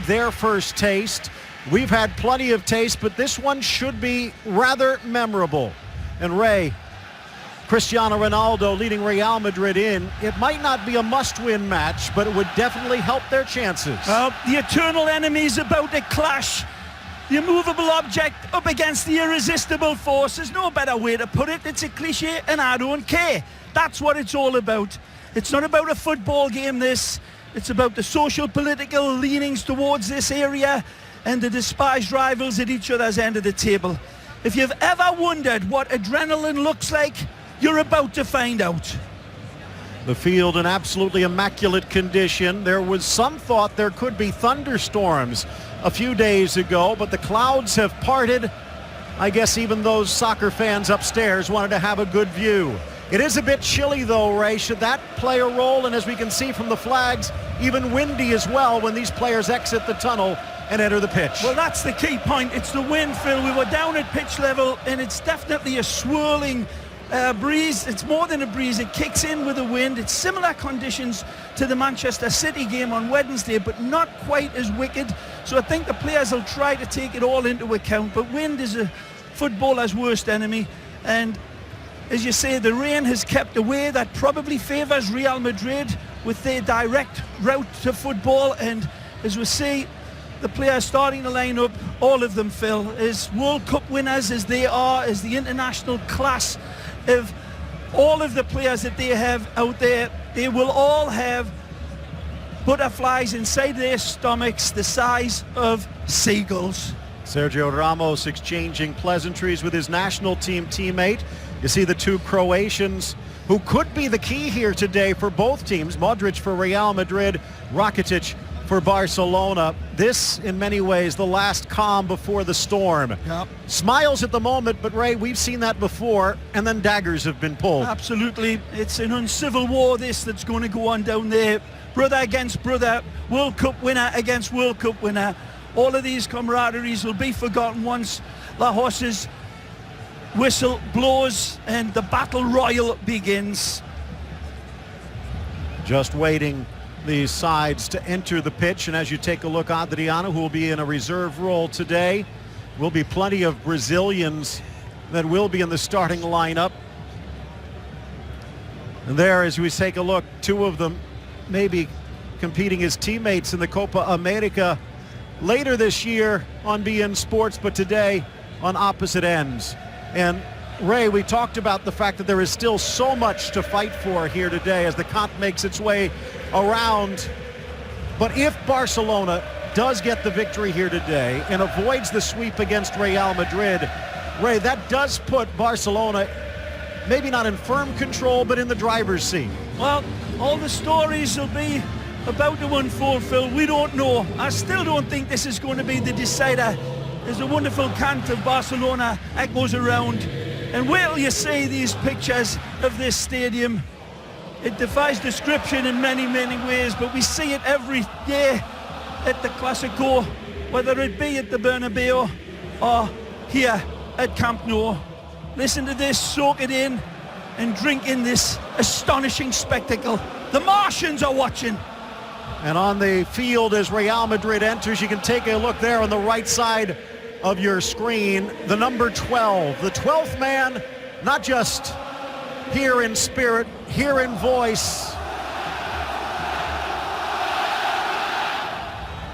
their first taste. We've had plenty of taste, but this one should be rather memorable. And Ray, Cristiano Ronaldo leading Real Madrid in. It might not be a must-win match, but it would definitely help their chances. The eternal enemy is about to clash. The immovable object up against the irresistible force. There's no better way to put it. It's a cliche, and I don't care. That's what it's all about. It's not about a football game, this. It's about the social, political leanings towards this area and the despised rivals at each other's end of the table. If you've ever wondered what adrenaline looks like, you're about to find out. The field in absolutely immaculate condition. There was some thought there could be thunderstorms a few days ago, but the clouds have parted. I guess even those soccer fans upstairs wanted to have a good view. It is a bit chilly though, Ray. Should that play a role? And as we can see from the flags, even windy as well when these players exit the tunnel and enter the pitch. Well, that's the key point. It's the wind, Phil. We were down at pitch level, and it's definitely a swirling breeze. It's more than a breeze. It kicks in with the wind. It's similar conditions to the Manchester City game on Wednesday, but not quite as wicked. So I think the players will try to take it all into account. But wind is a footballer's worst enemy. And as you say, the rain has kept away. That probably favours Real Madrid with their direct route to football. And as we see, the players starting to line up, all of them, Phil, as World Cup winners as they are, as the international class of all of the players that they have out there, they will all have butterflies inside their stomachs the size of seagulls. Sergio Ramos exchanging pleasantries with his national team teammate. You see the two Croatians who could be the key here today for both teams. Modric for Real Madrid, Rakitic for Barcelona. This, in many ways, the last calm before the storm. Yep. Smiles at the moment, but Ray, we've seen that before, and then daggers have been pulled. Absolutely. It's an uncivil war, this, that's going to go on down there. Brother against brother, World Cup winner against World Cup winner. All of these camaraderies will be forgotten once La Horse's whistle blows and the battle royal begins. Just waiting these sides to enter the pitch, and as you take a look, Adriano, who will be in a reserve role today, will be plenty of Brazilians that will be in the starting lineup. And there, as we take a look, two of them maybe competing as teammates in the Copa America later this year on BN Sports, but today on opposite ends. And Ray, we talked about the fact that there is still so much to fight for here today as the comp makes its way around. But if Barcelona does get the victory here today and avoids the sweep against Real Madrid, Ray, that does put Barcelona maybe not in firm control, but in the driver's seat. Well, all the stories will be about to unfold, Phil. We don't know. I still don't think this is going to be the decider. There's a wonderful cant of Barcelona echoes around. And wait till you see these pictures of this stadium. It defies description in many, many ways, but we see it every year at the Clasico, whether it be at the Bernabeu or here at Camp Nou. Listen to this, soak it in, and drink in this astonishing spectacle. The Martians are watching. And on the field as Real Madrid enters, you can take a look there on the right side of your screen, the number 12, the 12th man, not just here in spirit, here in voice.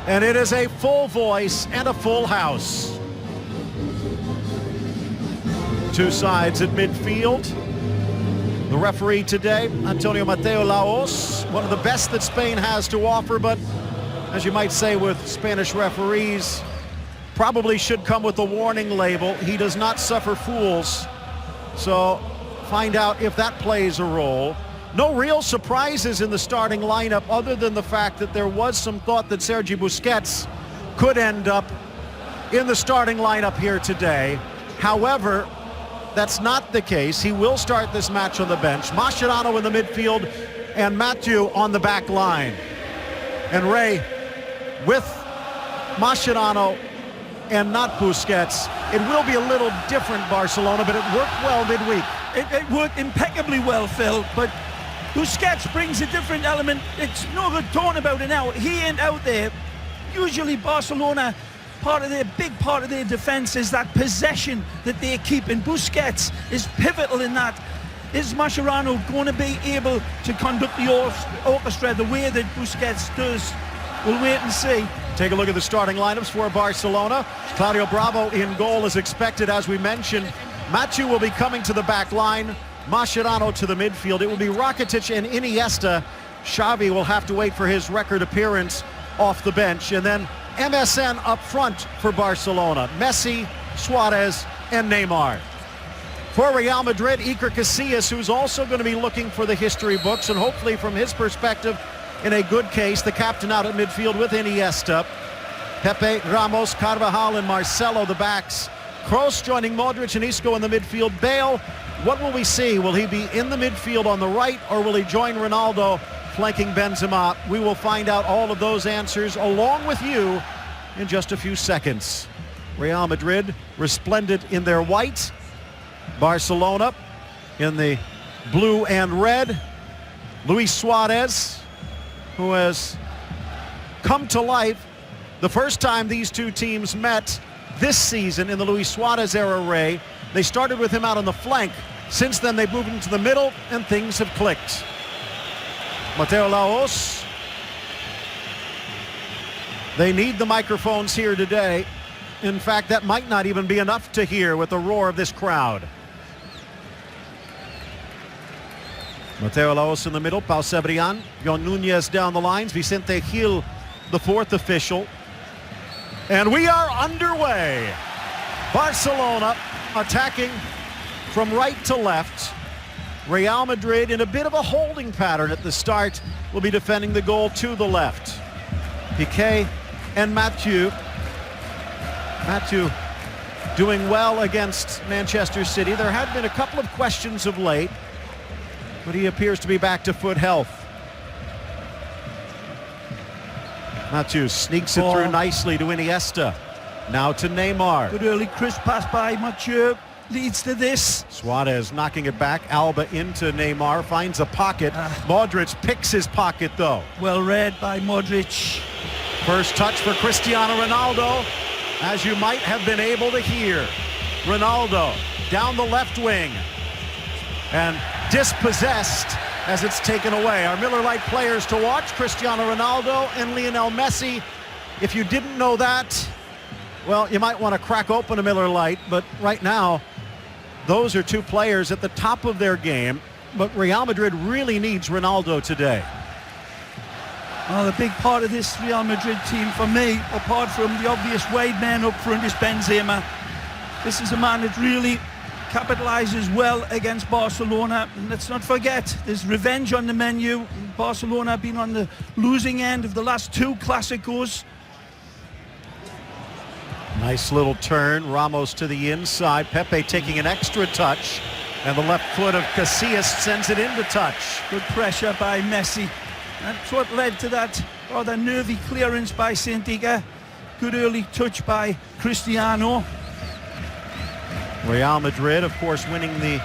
And it is a full voice and a full house. Two sides at midfield. The referee today, Antonio Mateo Laos, one of the best that Spain has to offer, but as you might say with Spanish referees, probably should come with a warning label. He does not suffer fools. So find out if that plays a role. No real surprises in the starting lineup other than the fact that there was some thought that Sergi Busquets could end up in the starting lineup here today. However, that's not the case. He will start this match on the bench. Mascherano in the midfield and Mathieu on the back line. And Ray, with Mascherano and not Busquets, it will be a little different Barcelona, but it worked well midweek. It worked impeccably well, Phil, but Busquets brings a different element. It's no good talking about it now. He ain't out there Usually Barcelona, big part of their defence is that possession that they keep, and Busquets is pivotal in that. Is Mascherano going to be able to conduct the orchestra the way that Busquets does? We'll wait and see. Take a look at the starting lineups for Barcelona. Claudio Bravo in goal as expected, as we mentioned. Mathieu will be coming to the back line. Mascherano to the midfield. It will be Rakitic and Iniesta. Xavi will have to wait for his record appearance off the bench. And then MSN up front for Barcelona. Messi, Suarez, and Neymar. For Real Madrid, Iker Casillas, who's also going to be looking for the history books, and hopefully from his perspective, in a good case, the captain out at midfield with Iniesta. Pepe, Ramos, Carvajal, and Marcelo, the backs. Kroos joining Modric and Isco in the midfield. Bale, what will we see? Will he be in the midfield on the right, or will he join Ronaldo flanking Benzema? We will find out all of those answers along with you in just a few seconds. Real Madrid resplendent in their white. Barcelona in the blue and red. Luis Suarez, who has come to life the first time these two teams met this season in the Luis Suarez era, Ray. They started with him out on the flank. Since then, they've moved into the middle, and things have clicked. Mateo Laos. They need the microphones here today. In fact, that might not even be enough to hear with the roar of this crowd. Mateo Laos in the middle, Pau Cebrián, Jon Nunez down the lines, Vicente Gil, the fourth official. And we are underway. Barcelona attacking from right to left. Real Madrid in a bit of a holding pattern at the start will be defending the goal to the left. Piqué and Mathieu. Mathieu doing well against Manchester City. There had been a couple of questions of late, but he appears to be back to foot health. Mathieu sneaks it through nicely to Iniesta. Now to Neymar. Good early crisp pass by Mathieu. Leads to this. Suarez knocking it back. Alba into Neymar. Finds a pocket. Modric picks his pocket though. Well read by Modric. First touch for Cristiano Ronaldo. As you might have been able to hear. Ronaldo down the left wing. And dispossessed as it's taken away. Our Miller Lite players to watch, Cristiano Ronaldo and Lionel Messi. If you didn't know that, well, you might want to crack open a Miller Lite, but right now, those are two players at the top of their game, but Real Madrid really needs Ronaldo today. Well, the big part of this Real Madrid team for me, apart from the obvious wide man up front, is Benzema. This is a man that really capitalizes well against Barcelona. And let's not forget, there's revenge on the menu. Barcelona have been on the losing end of the last two Clásicos. Nice little turn. Ramos to the inside. Pepe taking an extra touch. And the left foot of Casillas sends it into touch. Good pressure by Messi. That's what led to that rather nervy clearance by Saint-Iga. Good early touch by Cristiano. Real Madrid, of course, winning the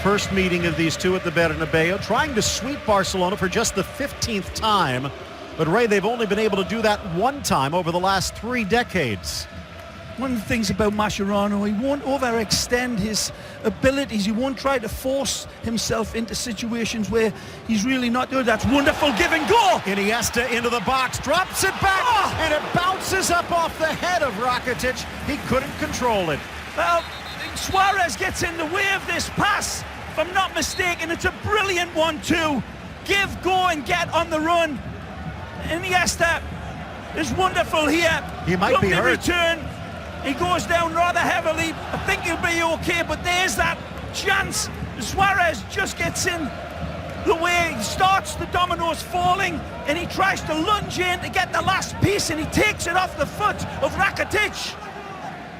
first meeting of these two at the Bernabeu, trying to sweep Barcelona for just the 15th time. But Ray, they've only been able to do that one time over the last 3 decades. One of the things about Mascherano, he won't overextend his abilities. He won't try to force himself into situations where he's really not doing. That's wonderful give and go. Iniesta into the box, drops it back, and it bounces up off the head of Rakitic. He couldn't control it. Well, Suarez gets in the way of this pass. If I'm not mistaken, it's a brilliant 1-2. Give, go, and get on the run. Iniesta is wonderful here. He might be hurt. Return. He goes down rather heavily. I think he'll be okay, but there's that chance. Suarez just gets in the way. He starts the dominoes falling, and he tries to lunge in to get the last piece, and he takes it off the foot of Rakitic.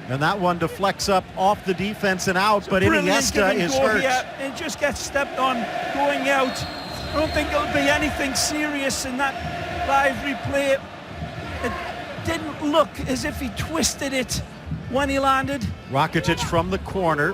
And that one deflects up off the defense and out, but Iniesta is hurt. It just gets stepped on going out. I don't think it'll be anything serious in that live replay. It didn't look as if he twisted it when he landed. Rakitic from the corner.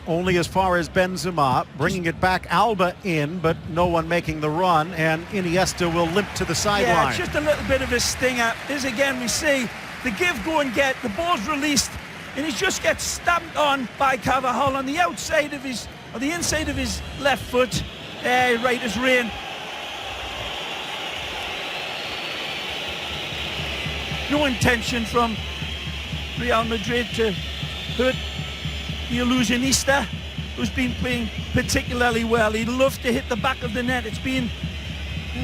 only as far as Benzema, bringing it back. Alba in, but no one making the run, and Iniesta will limp to the sideline. Yeah, it's just a little bit of a stinger. This again, we see the give, go and get. The ball's released, and he just gets stamped on by Carvajal on the outside of his, or the inside of his left foot. Right as rain. No intention from Real Madrid to hurt the illusionista, who's been playing particularly well. He'd love to hit the back of the net. It's been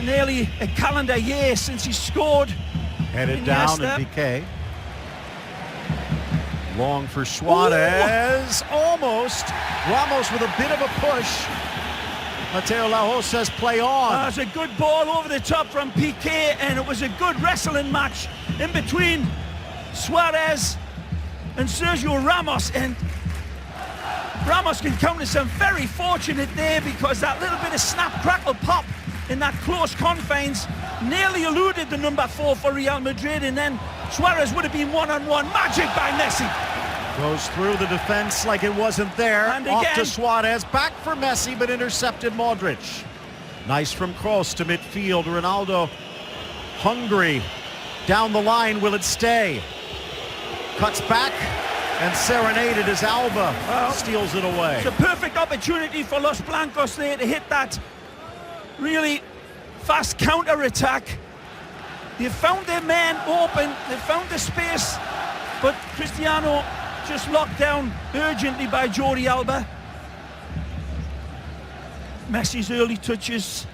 nearly a calendar year since he scored. Headed down in PK. Long for Suarez. Ooh. Almost. Ramos with a bit of a push. Mateo Laos says play on. It's a good ball over the top from Piqué, and it was a good wrestling match in between Suarez and Sergio Ramos, and Ramos can count himself very fortunate there, because that little bit of snap, crackle, pop in that close confines nearly eluded the number 4 for Real Madrid, and then Suarez would have been one-on-one. Magic by Messi. Goes through the defense like it wasn't there. And off again, to Suarez, back for Messi, but intercepted Modric. Nice from Kroos to midfield. Ronaldo hungry. Down the line, will it stay? Cuts back and serenaded as Alba steals it away. It's a perfect opportunity for Los Blancos there to hit that really fast counter-attack. They found their man open, they found the space, but Cristiano just locked down urgently by Jordi Alba. Messi's early touches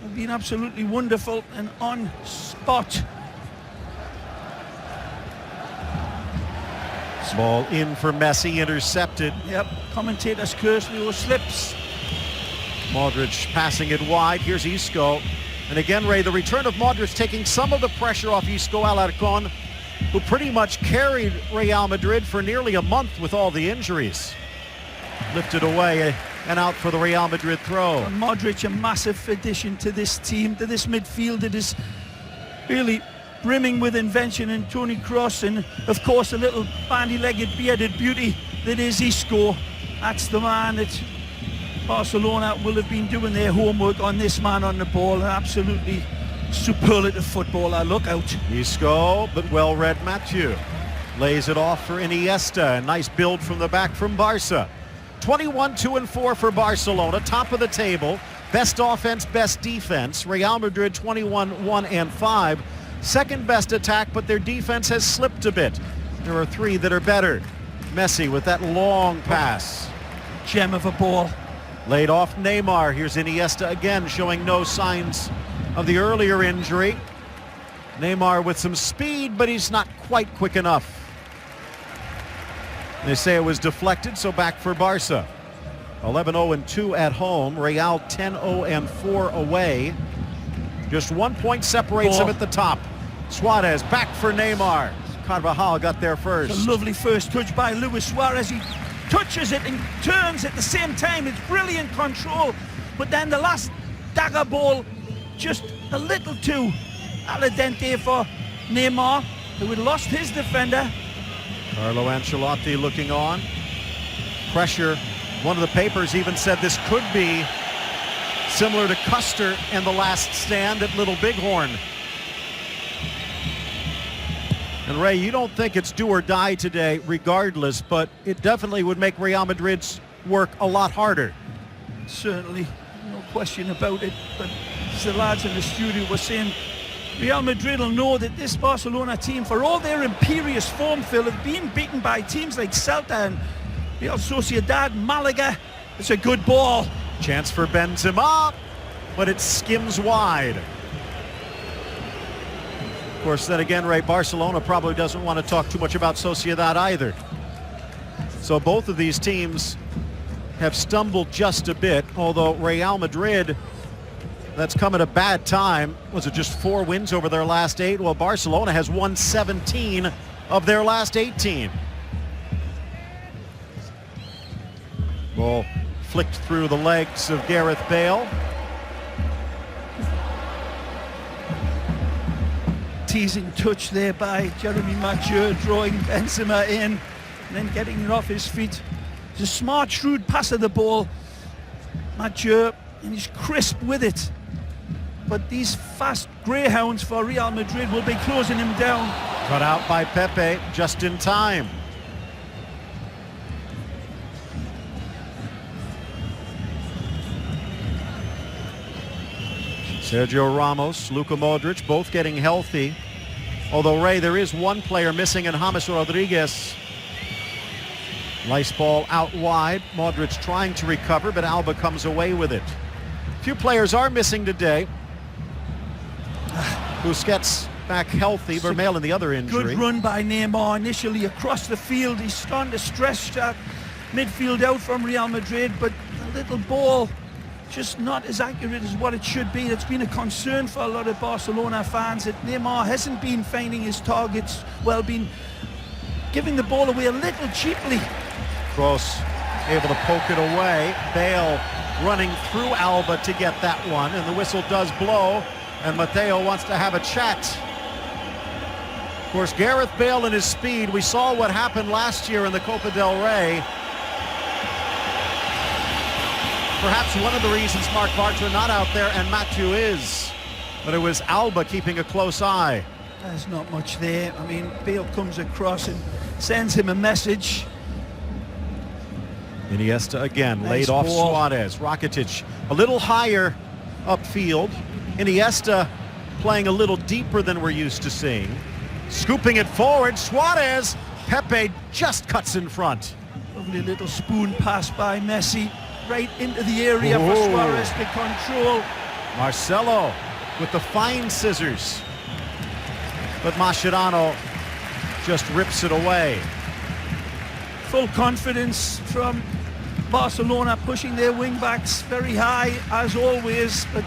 have been absolutely wonderful and on spot. Ball in for Messi, intercepted. Yep, commentators curse, Leo slips. Modric passing it wide. Here's Isco. And again, Ray, the return of Modric taking some of the pressure off Isco Alarcón, who pretty much carried Real Madrid for nearly a month with all the injuries. Lifted away and out for the Real Madrid throw. And Modric, a massive addition to this team, to this midfield that is really brimming with invention, and Toni Kroos, and of course a little bandy-legged bearded beauty that is Isco. That's the man that Barcelona will have been doing their homework on, this man on the ball. An absolutely superlative footballer. Look out. Isco, but well-read Mathieu. Lays it off for Iniesta. Nice build from the back from Barca. 21-2-4 for Barcelona, top of the table. Best offense, best defense. Real Madrid 21-1-5. Second best attack, but their defense has slipped a bit. There are 3 that are better. Messi with that long pass. Gem of a ball. Laid off Neymar. Here's Iniesta again, showing no signs of the earlier injury. Neymar with some speed, but he's not quite quick enough. They say it was deflected, so back for Barca. 11-0-2 at home. Real 10-0-4 away. Just 1 point separates them at the top. Suarez back for Neymar. Carvajal got there first. It's a lovely first touch by Luis Suarez. He touches it and turns at the same time. It's brilliant control. But then the last dagger ball, just a little too al dente for Neymar, who had lost his defender. Carlo Ancelotti looking on. Pressure. One of the papers even said this could be similar to Custer and the last stand at Little Bighorn. And Ray, you don't think it's do or die today regardless, but it definitely would make Real Madrid's work a lot harder. Certainly, no question about it. But as the lads in the studio were saying, Real Madrid will know that this Barcelona team, for all their imperious form, Phil, have been beaten by teams like Celta and Real Sociedad, Malaga. It's a good ball. Chance for Benzema, but it skims wide. Of course, then again, Ray, Barcelona probably doesn't want to talk too much about Sociedad either. So both of these teams have stumbled just a bit, although Real Madrid, that's come at a bad time. Was it just 4 wins over their last 8? Well, Barcelona has won 17 of their last 18. Ball flicked through the legs of Gareth Bale. Teasing touch there by Jeremy Mathieu, drawing Benzema in and then getting it off his feet. He's a smart, shrewd passer of the ball, Mathieu, and he's crisp with it. But these fast greyhounds for Real Madrid will be closing him down. Cut out by Pepe just in time. Sergio Ramos, Luka Modric, both getting healthy. Although, Ray, there is one player missing in James Rodriguez. Nice ball out wide. Modric trying to recover, but Alba comes away with it. A few players are missing today. Busquets back healthy, Vermeil in the other injury. Good run by Neymar initially across the field. He's starting to stretch that midfield out from Real Madrid, but the little ball just not as accurate as what it should be. It's been a concern for a lot of Barcelona fans that Neymar hasn't been finding his targets well, been giving the ball away a little cheaply. Kroos able to poke it away. Bale running through Alba to get that one, and the whistle does blow, and Mateo wants to have a chat. Of course, Gareth Bale and his speed, we saw what happened last year in the Copa del Rey. Perhaps one of the reasons Marc Bartra not out there and Mathieu is, but it was Alba keeping a close eye. There's not much there. I mean, Bale comes across and sends him a message. Iniesta again, Nice laid off ball. Suarez. Rakitic a little higher upfield. Iniesta playing a little deeper than we're used to seeing. Scooping it forward, Suarez. Pepe just cuts in front. Lovely little spoon pass by Messi. Right into the area for Ooh. Suarez to control. Marcelo with the fine scissors. But Mascherano just rips it away. Full confidence from Barcelona, pushing their wing-backs very high as always, but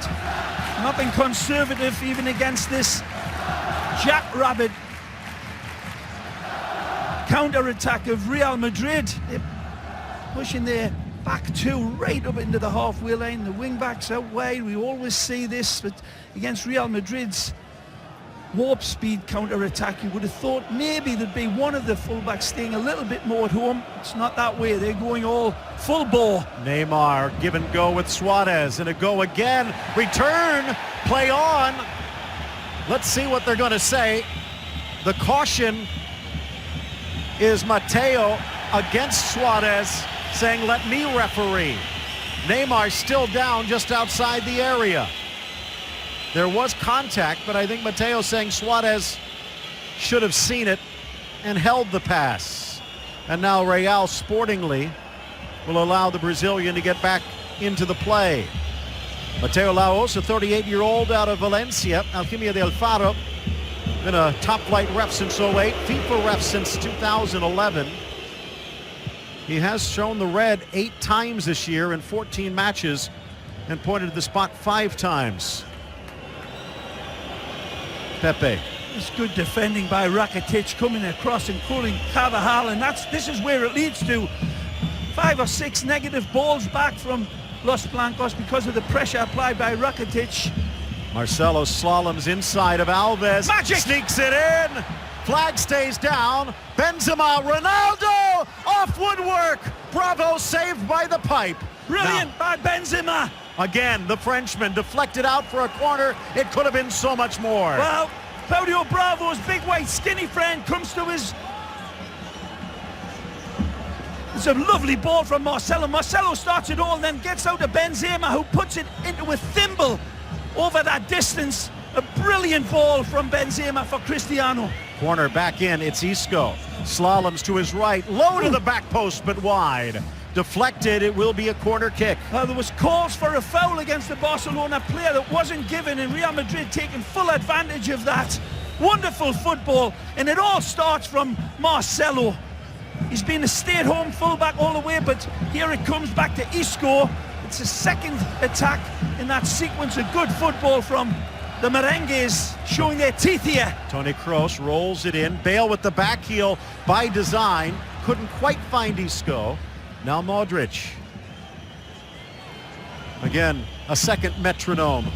nothing conservative even against this jackrabbit counter-attack of Real Madrid. They're pushing their back two right up into the halfway line. The wing-backs out wide. We always see this, but against Real Madrid's warp speed counter-attack, you would have thought maybe there'd be one of the fullbacks staying a little bit more at home. It's not that way. They're going all full bore. Neymar give and go with Suarez, and a go again. Return, play on. Let's see what they're going to say. The caution is Mateo against Suarez, saying, let me referee. Neymar still down just outside the area. There was contact, but I think Mateo saying Suarez should have seen it and held the pass. And now Real sportingly will allow the Brazilian to get back into the play. Mateo Laos, a 38-year-old out of Valencia, Alquimia del Faro, been a top-flight ref since 08, FIFA ref since 2011. He has shown the red 8 times this year in 14 matches and pointed to the spot 5 times. Pepe. It's good defending by Rakitic, coming across and calling Carvajal, and this is where it leads to 5 or 6 negative balls back from Los Blancos because of the pressure applied by Rakitic. Marcelo slaloms inside of Alves. Magic! Sneaks it in. Flag stays down. Benzema, Ronaldo, off woodwork. Bravo, saved by the pipe. Brilliant by Benzema. Again, the Frenchman deflected out for a corner. It could have been so much more. Well, Claudio Bravo's big white skinny friend comes to his... It's a lovely ball from Marcelo. Marcelo starts it all and then gets out to Benzema, who puts it into a thimble over that distance. A brilliant ball from Benzema for Cristiano. Corner back in, it's Isco. Slaloms to his right, low to the back post, but wide. Deflected, it will be a corner kick. There was calls for a foul against the Barcelona player that wasn't given, and Real Madrid taking full advantage of that. Wonderful football, and it all starts from Marcelo. He's been a stay-at-home fullback all the way, but here it comes back to Isco. It's a second attack in that sequence of good football from the Merengues, showing their teeth here. Toni Kroos rolls it in. Bale with the back heel by design. Couldn't quite find Isco. Now Modric. Again, a second metronome.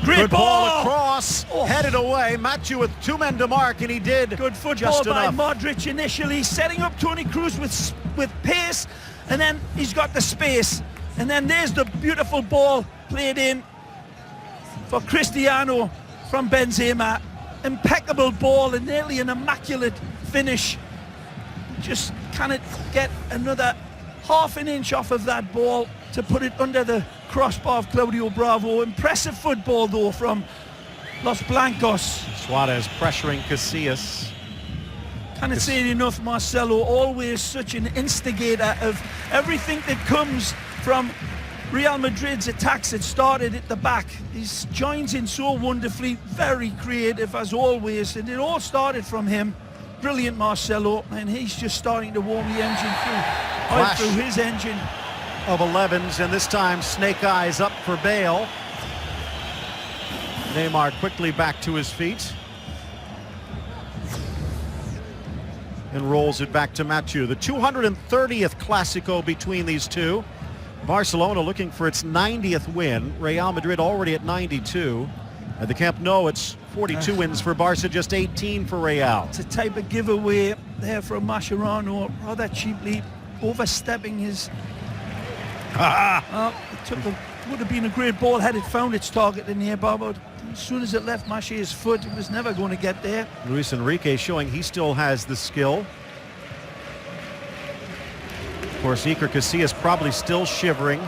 Great Good ball ball across, headed away. Mathieu with 2 men to mark, and he did. Good football just by enough. Modric initially, setting up Toni Kroos with with pace, and then he's got the space. And then there's the beautiful ball played in for Cristiano from Benzema. Impeccable ball and nearly an immaculate finish. Just cannot get another half an inch off of that ball to put it under the crossbar of Claudio Bravo. Impressive football though from Los Blancos. Suarez pressuring Casillas. Cannot say it enough, Marcelo, always such an instigator of everything that comes from Real Madrid's attacks that started at the back. He joins in so wonderfully, very creative as always, and it all started from him. Brilliant, Marcelo, and he's just starting to warm the engine through his engine. Of 11s, and this time Snake Eyes up for Bale. Neymar quickly back to his feet. And rolls it back to Mathieu. The 230th Clasico between these two. Barcelona looking for its 90th win. Real Madrid already at 92. At the Camp Nou, it's 42 wins for Barca, just 18 for Real. It's a type of giveaway there from Mascherano, rather cheaply overstepping his... would have been a great ball had it found its target in the air, but as soon as it left Mache's foot, it was never going to get there. Luis Enrique showing he still has the skill. Of course, Iker Casillas probably still shivering.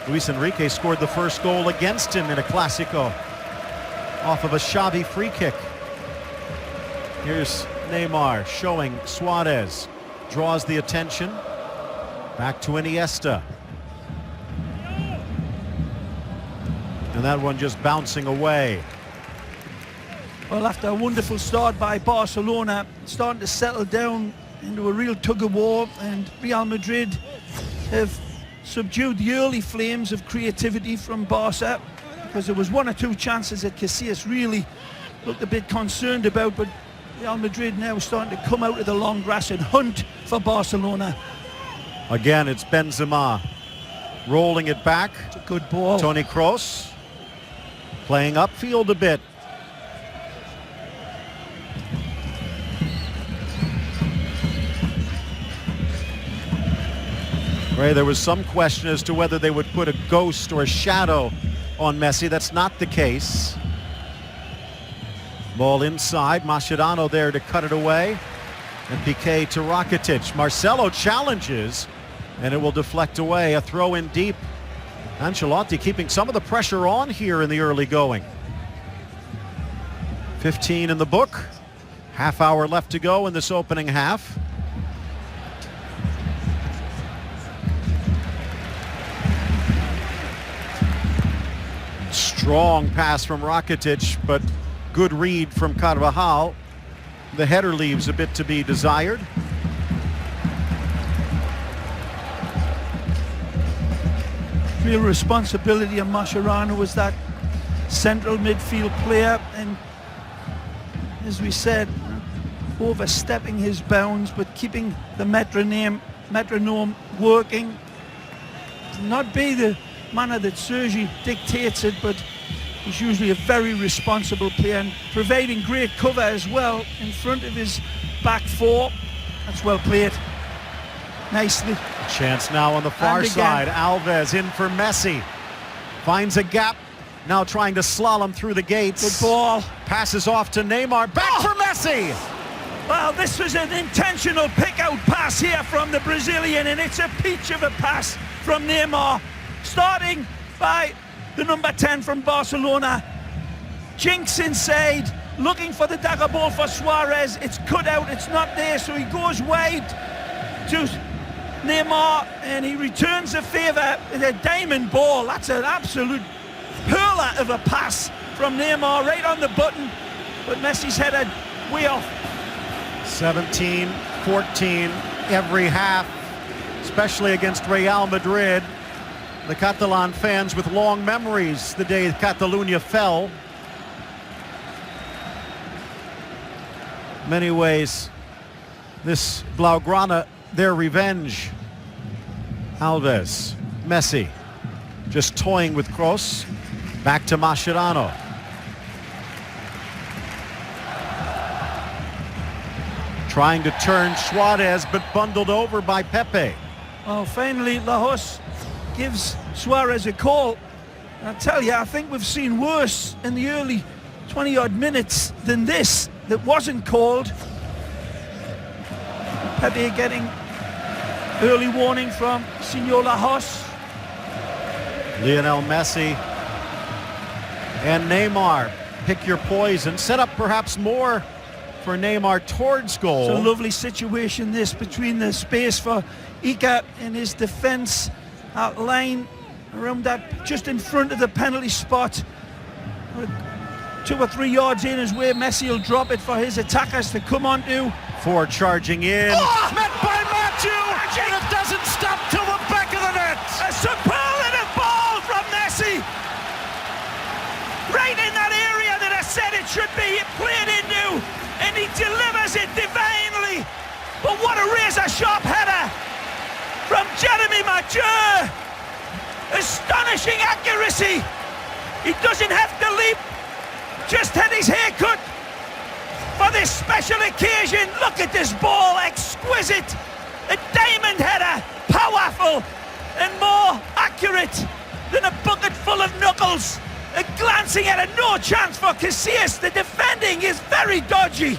Luis Enrique scored the first goal against him in a Clasico off of a Xavi free kick. Here's Neymar showing Suarez. Draws the attention. Back to Iniesta. And that one just bouncing away. Well, after a wonderful start by Barcelona, starting to settle down into a real tug-of-war, and Real Madrid have subdued the early flames of creativity from Barca, because there was one or two chances that Casillas really looked a bit concerned about, but Real Madrid now starting to come out of the long grass and hunt for Barcelona. Again, it's Benzema rolling it back. It's a good ball. Toni Kroos playing upfield a bit. Ray, there was some question as to whether they would put a ghost or a shadow on Messi. That's not the case. Ball inside. Mascherano there to cut it away. And Piqué to Rakitic. Marcelo challenges, and it will deflect away. A throw in deep. Ancelotti keeping some of the pressure on here in the early going. 15 in the book. Half hour left to go in this opening half. Strong pass from Rakitic, but good read from Carvajal. The header leaves a bit to be desired. Real responsibility of Mascherano was that central midfield player, and as we said, overstepping his bounds but keeping the metronome working. Not be the manner that Sergi dictates it, but he's usually a very responsible player and providing great cover as well in front of his back four. That's well played. Nicely. Chance now on the far side. Alves in for Messi. Finds a gap. Now trying to slalom through the gates. Good ball. Passes off to Neymar. Back for Messi. Well, this was an intentional pick-out pass here from the Brazilian, and it's a peach of a pass from Neymar. Starting by the number 10 from Barcelona. Jinx inside, looking for the dagger ball for Suarez. It's cut out, it's not there, so he goes wide to Neymar, and he returns the favour with a diamond ball. That's an absolute perler of a pass from Neymar, right on the button, but Messi's headed way off. 17-14 every half, especially against Real Madrid. The Catalan fans with long memories the day Catalunya fell. In many ways, this Blaugrana, their revenge. Alves, Messi, just toying with Kroos. Back to Mascherano. Trying to turn Suarez, but bundled over by Pepe. Well, finally, Lajos gives Suarez a call. And I tell you, I think we've seen worse in the early 20-odd minutes than this that wasn't called. Pepe getting early warning from Senor Lajos. Lionel Messi and Neymar pick your poison. Set up perhaps more for Neymar towards goal. It's a lovely situation this, between the space for Iker and his defence. That line around that, just in front of the penalty spot. 2 or 3 yards in is where Messi will drop it for his attackers to come onto. Four charging in. Oh! Met by Matthew! And it doesn't stop till the back of the net! A superlative ball from Messi! Right in that area that I said it should be played into, and he delivers it divinely. But what a razor-sharp header from Jeremy Mathieu! Astonishing accuracy! He doesn't have to leap, just had his haircut for this special occasion. Look at this ball, exquisite! A diamond header, powerful and more accurate than a bucket full of knuckles. A glancing at it, no chance for Casillas. The defending is very dodgy.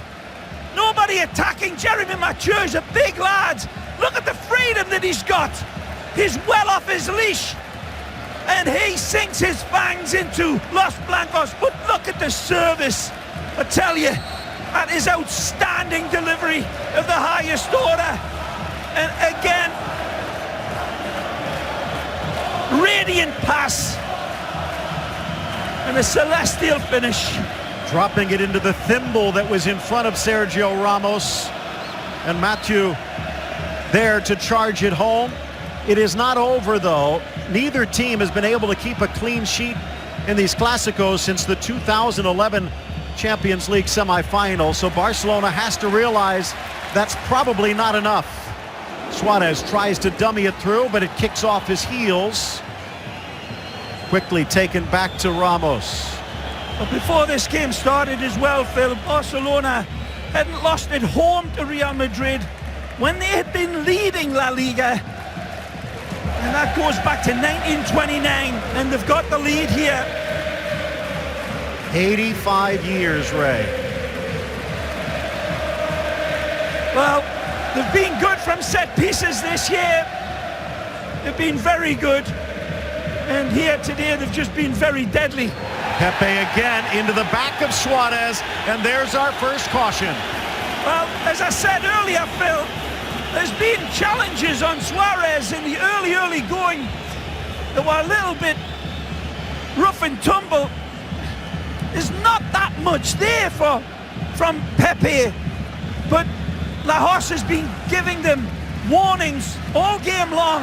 Nobody attacking. Jeremy Mathieu is a big lad. Look at the freedom that he's got. He's well off his leash. And he sinks his fangs into Los Blancos. But look at the service. I tell you, that is outstanding delivery of the highest order. And again, radiant pass. And a celestial finish. Dropping it into the thimble that was in front of Sergio Ramos. And Mathieu there to charge it home. It is not over, though. Neither team has been able to keep a clean sheet in these Clásicos since the 2011 Champions League semifinal. So Barcelona has to realize that's probably not enough. Suarez tries to dummy it through, but it kicks off his heels. Quickly taken back to Ramos. But before this game started as well, Phil, Barcelona hadn't lost at home to Real Madrid when they had been leading La Liga. And that goes back to 1929, and they've got the lead here. 85 years, Ray. Well, they've been good from set pieces this year. They've been very good. And here today, they've just been very deadly. Pepe again into the back of Suarez, and there's our first caution. Well, as I said earlier, Phil, there's been challenges on Suarez in the early going that were a little bit rough and tumble. There's not that much there from Pepe, but Lajos has been giving them warnings all game long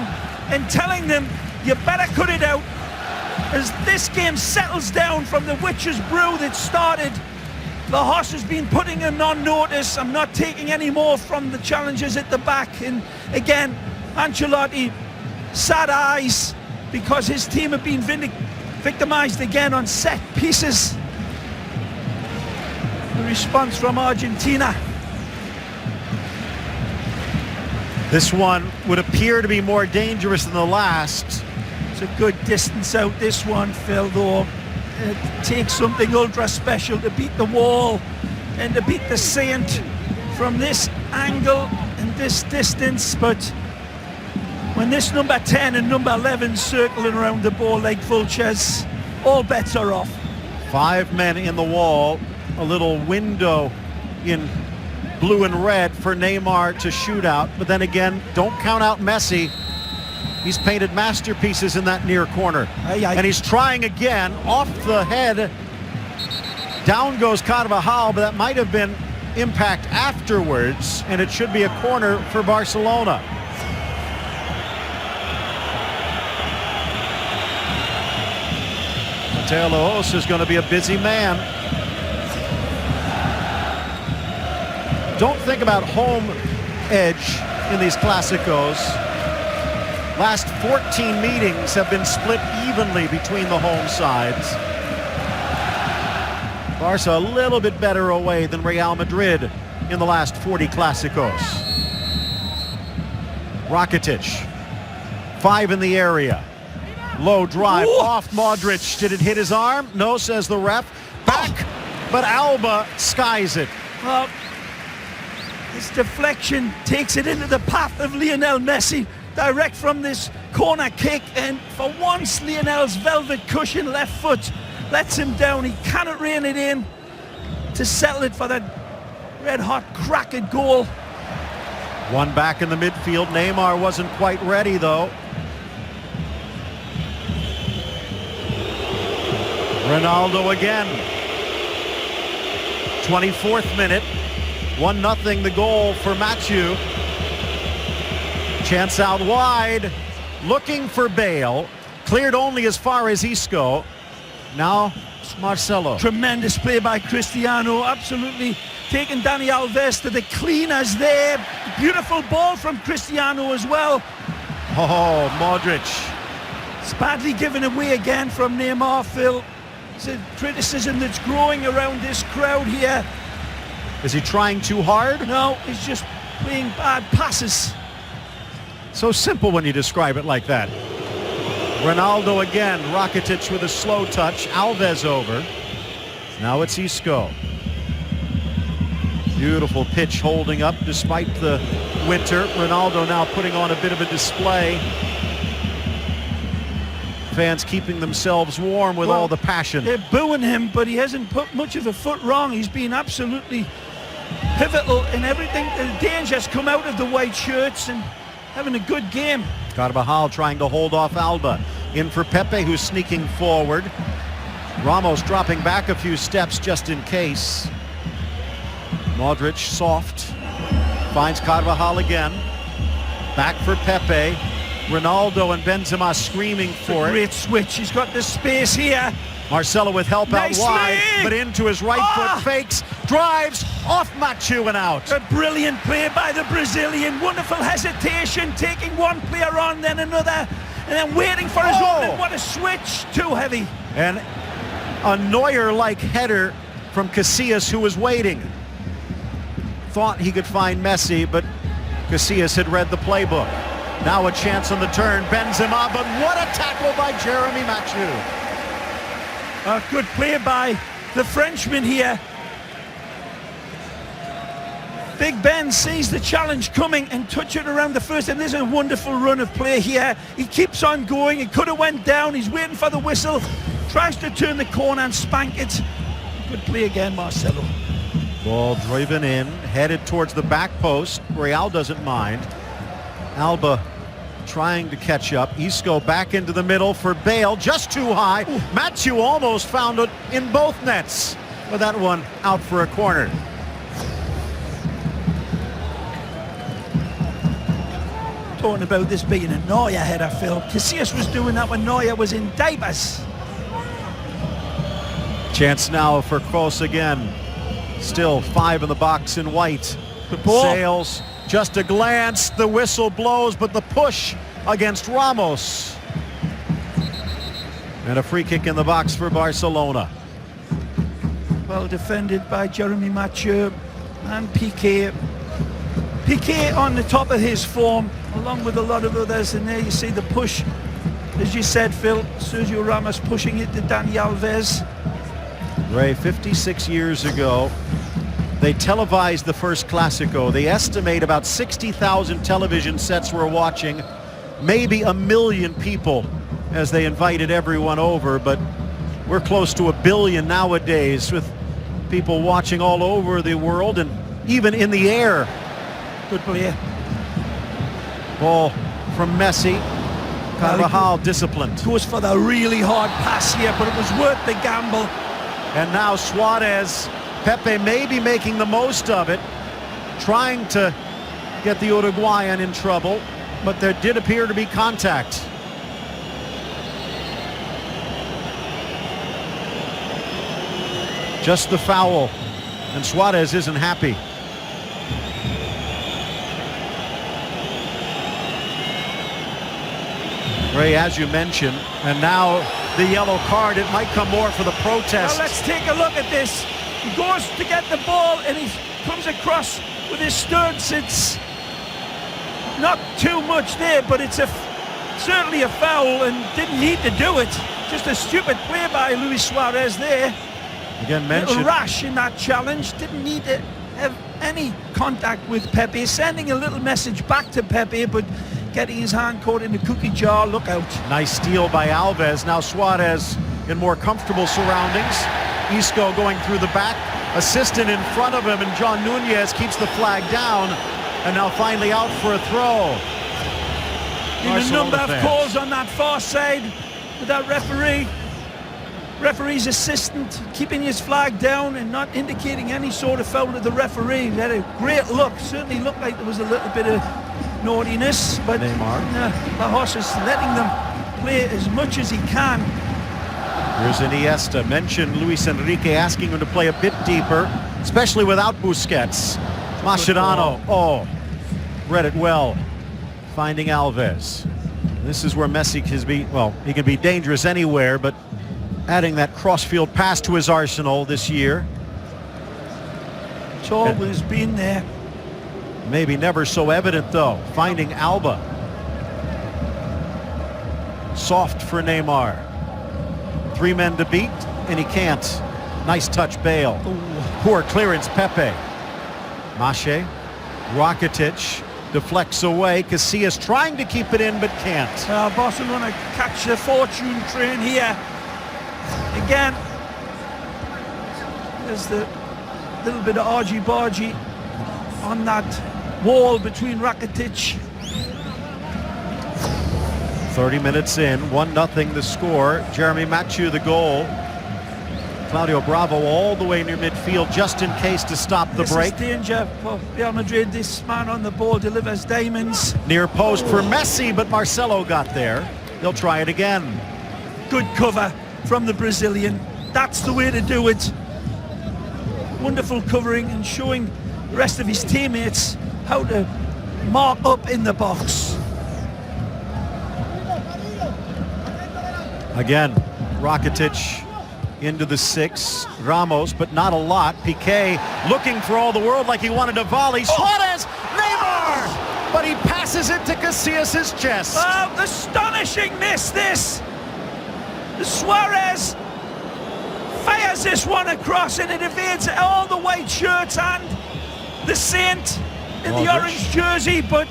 and telling them, you better cut it out. As this game settles down from the witch's brew that started, Lajos has been putting them on notice. I'm not taking any more from the challenges at the back. And again, Ancelotti, sad eyes, because his team have been victimized again on set pieces. The response from Argentina. This one would appear to be more dangerous than the last. It's a good distance out, this one, Phil, though. It takes something ultra special to beat the wall and to beat the Saint from this angle and this distance. But when this number 10 and number 11 circling around the ball like vultures, all bets are off. 5 men in the wall, a little window in blue and red for Neymar to shoot out. But then again, don't count out Messi. He's painted masterpieces in that near corner. And he's trying again, off the head. Down goes Carvajal, but that might have been impact afterwards, and it should be a corner for Barcelona. Mateo Laos is going to be a busy man. Don't think about home edge in these Clásicos. Last 14 meetings have been split evenly between the home sides. Barca a little bit better away than Real Madrid in the last 40 Clasicos. Rakitic, 5 in the area. Low drive off Modric. Did it hit his arm? No, says the ref. Back, but Alba skies it. Well, this deflection takes it into the path of Lionel Messi, direct from this corner kick, and for once Lionel's velvet cushion left foot lets him down. He cannot rein it in to settle it for that red-hot cracked goal. One back in the midfield. Neymar wasn't quite ready, though. Ronaldo again. 24th minute. 1-0 the goal for Mathieu. Chance out wide. Looking for Bale. Cleared only as far as Isco. Now Marcelo. Tremendous play by Cristiano. Absolutely taking Dani Alves to the cleaners there. Beautiful ball from Cristiano as well. Oh, Modric. It's badly given away again from Neymar, Phil. It's a criticism that's growing around this crowd here. Is he trying too hard? No, he's just playing bad passes. So simple when you describe it like that. Ronaldo again. Rakitic with a slow touch. Alves over. Now it's Isco. Beautiful pitch holding up despite the winter. Ronaldo now putting on a bit of a display. Fans keeping themselves warm with all the passion. They're booing him, but he hasn't put much of a foot wrong. He's been absolutely pivotal in everything. The danger's come out of the white shirts and having a good game. Carvajal trying to hold off Alba. In for Pepe, who's sneaking forward. Ramos dropping back a few steps just in case. Modric soft. Finds Carvajal again. Back for Pepe. Ronaldo and Benzema screaming for it. Great switch. He's got the space here. Marcelo with help Nicely. out wide, but into his right foot, fakes, drives, off Mathieu and out. A brilliant play by the Brazilian. Wonderful hesitation, taking one player on, then another, and then waiting for his opening. What a switch. Too heavy. And a Neuer-like header from Casillas, who was waiting. Thought he could find Messi, but Casillas had read the playbook. Now a chance on the turn. Benzema, but what a tackle by Jeremy Mathieu. A good play by the Frenchman here. Big Ben sees the challenge coming and touch it around the first, and there's a wonderful run of play here. He keeps on going. He could have went down. He's waiting for the whistle. Tries to turn the corner and spank it. Good play again, Marcelo. Ball driven in, headed towards the back post. Real doesn't mind. Alba trying to catch up. Isco back into the middle for Bale, just too high. Mathieu almost found it in both nets, but that one out for a corner. Talking about this being a Neuer header, Phil. Casillas was doing that when Neuer was in diapers. Chance now for Kroos again. Still 5 in the box in white. The ball. Sails. Just a glance, the whistle blows, but the push against Ramos. And a free kick in the box for Barcelona. Well defended by Jeremy Mathieu and Piqué. Piqué on the top of his form, along with a lot of others, and there you see the push. As you said, Phil, Sergio Ramos pushing it to Dani Alves. Ray, 56 years ago, they televised the first Clasico. They estimate about 60,000 television sets were watching, maybe 1 million people as they invited everyone over, but we're close to 1 billion nowadays with people watching all over the world and even in the air. Good play. Ball from Messi. Carvajal disciplined. Goes for the really hard pass here, but it was worth the gamble. And now Suarez. Pepe may be making the most of it, trying to get the Uruguayan in trouble, but there did appear to be contact. Just the foul, and Suarez isn't happy. Ray, as you mentioned, and now the yellow card. It might come more for the protest. Well, let's take a look at this. He goes to get the ball and he's comes across with his studs. It's not too much there, but it's certainly a foul and didn't need to do it. Just a stupid play by Luis Suarez there. Again mentioned. Little rash in that challenge. Didn't need to have any contact with Pepe. Sending a little message back to Pepe, but getting his hand caught in the cookie jar. Look out. Nice steal by Alves. Now Suarez in more comfortable surroundings. Isco going through the back. Assistant in front of him, and John Nunez keeps the flag down. And now finally out for a throw. A number of calls on that far side with that referee's assistant keeping his flag down and not indicating any sort of foul to the referee. He had a great look. Certainly looked like there was a little bit of naughtiness, but the horse is letting them play as much as he can. Here's Iniesta. Mentioned Luis Enrique asking him to play a bit deeper, especially without Busquets. Mascherano, read it well, finding Alves. This is where Messi he can be dangerous anywhere, but adding that cross-field pass to his arsenal this year. It's always been there. Maybe never so evident, though. Finding Alba. Soft for Neymar. 3 men to beat, and he can't. Nice touch, Bale. Poor clearance, Pepe. Mache. Rakitic deflects away. Casillas trying to keep it in, but can't. Barcelona catch the fortune train here. Again, there's the little bit of argy-bargy on that wall between Rakitic. 30 minutes in, 1-0 the score. Jeremy Mathieu the goal. Claudio Bravo all the way near midfield just in case to stop the break. This is danger for Real Madrid. This man on the ball delivers diamonds. Near post for Messi, but Marcelo got there. They'll try it again. Good cover from the Brazilian. That's the way to do it. Wonderful covering and showing the rest of his teammates how to mark up in the box. Again, Rakitic into the 6. Ramos, but not a lot. Piqué looking for all the world like he wanted to volley. Suarez! Neymar! But he passes it to Casillas' chest. Astonishing miss, this. Suarez fires this one across and it evades all the white shirts and the Saint in the orange jersey, but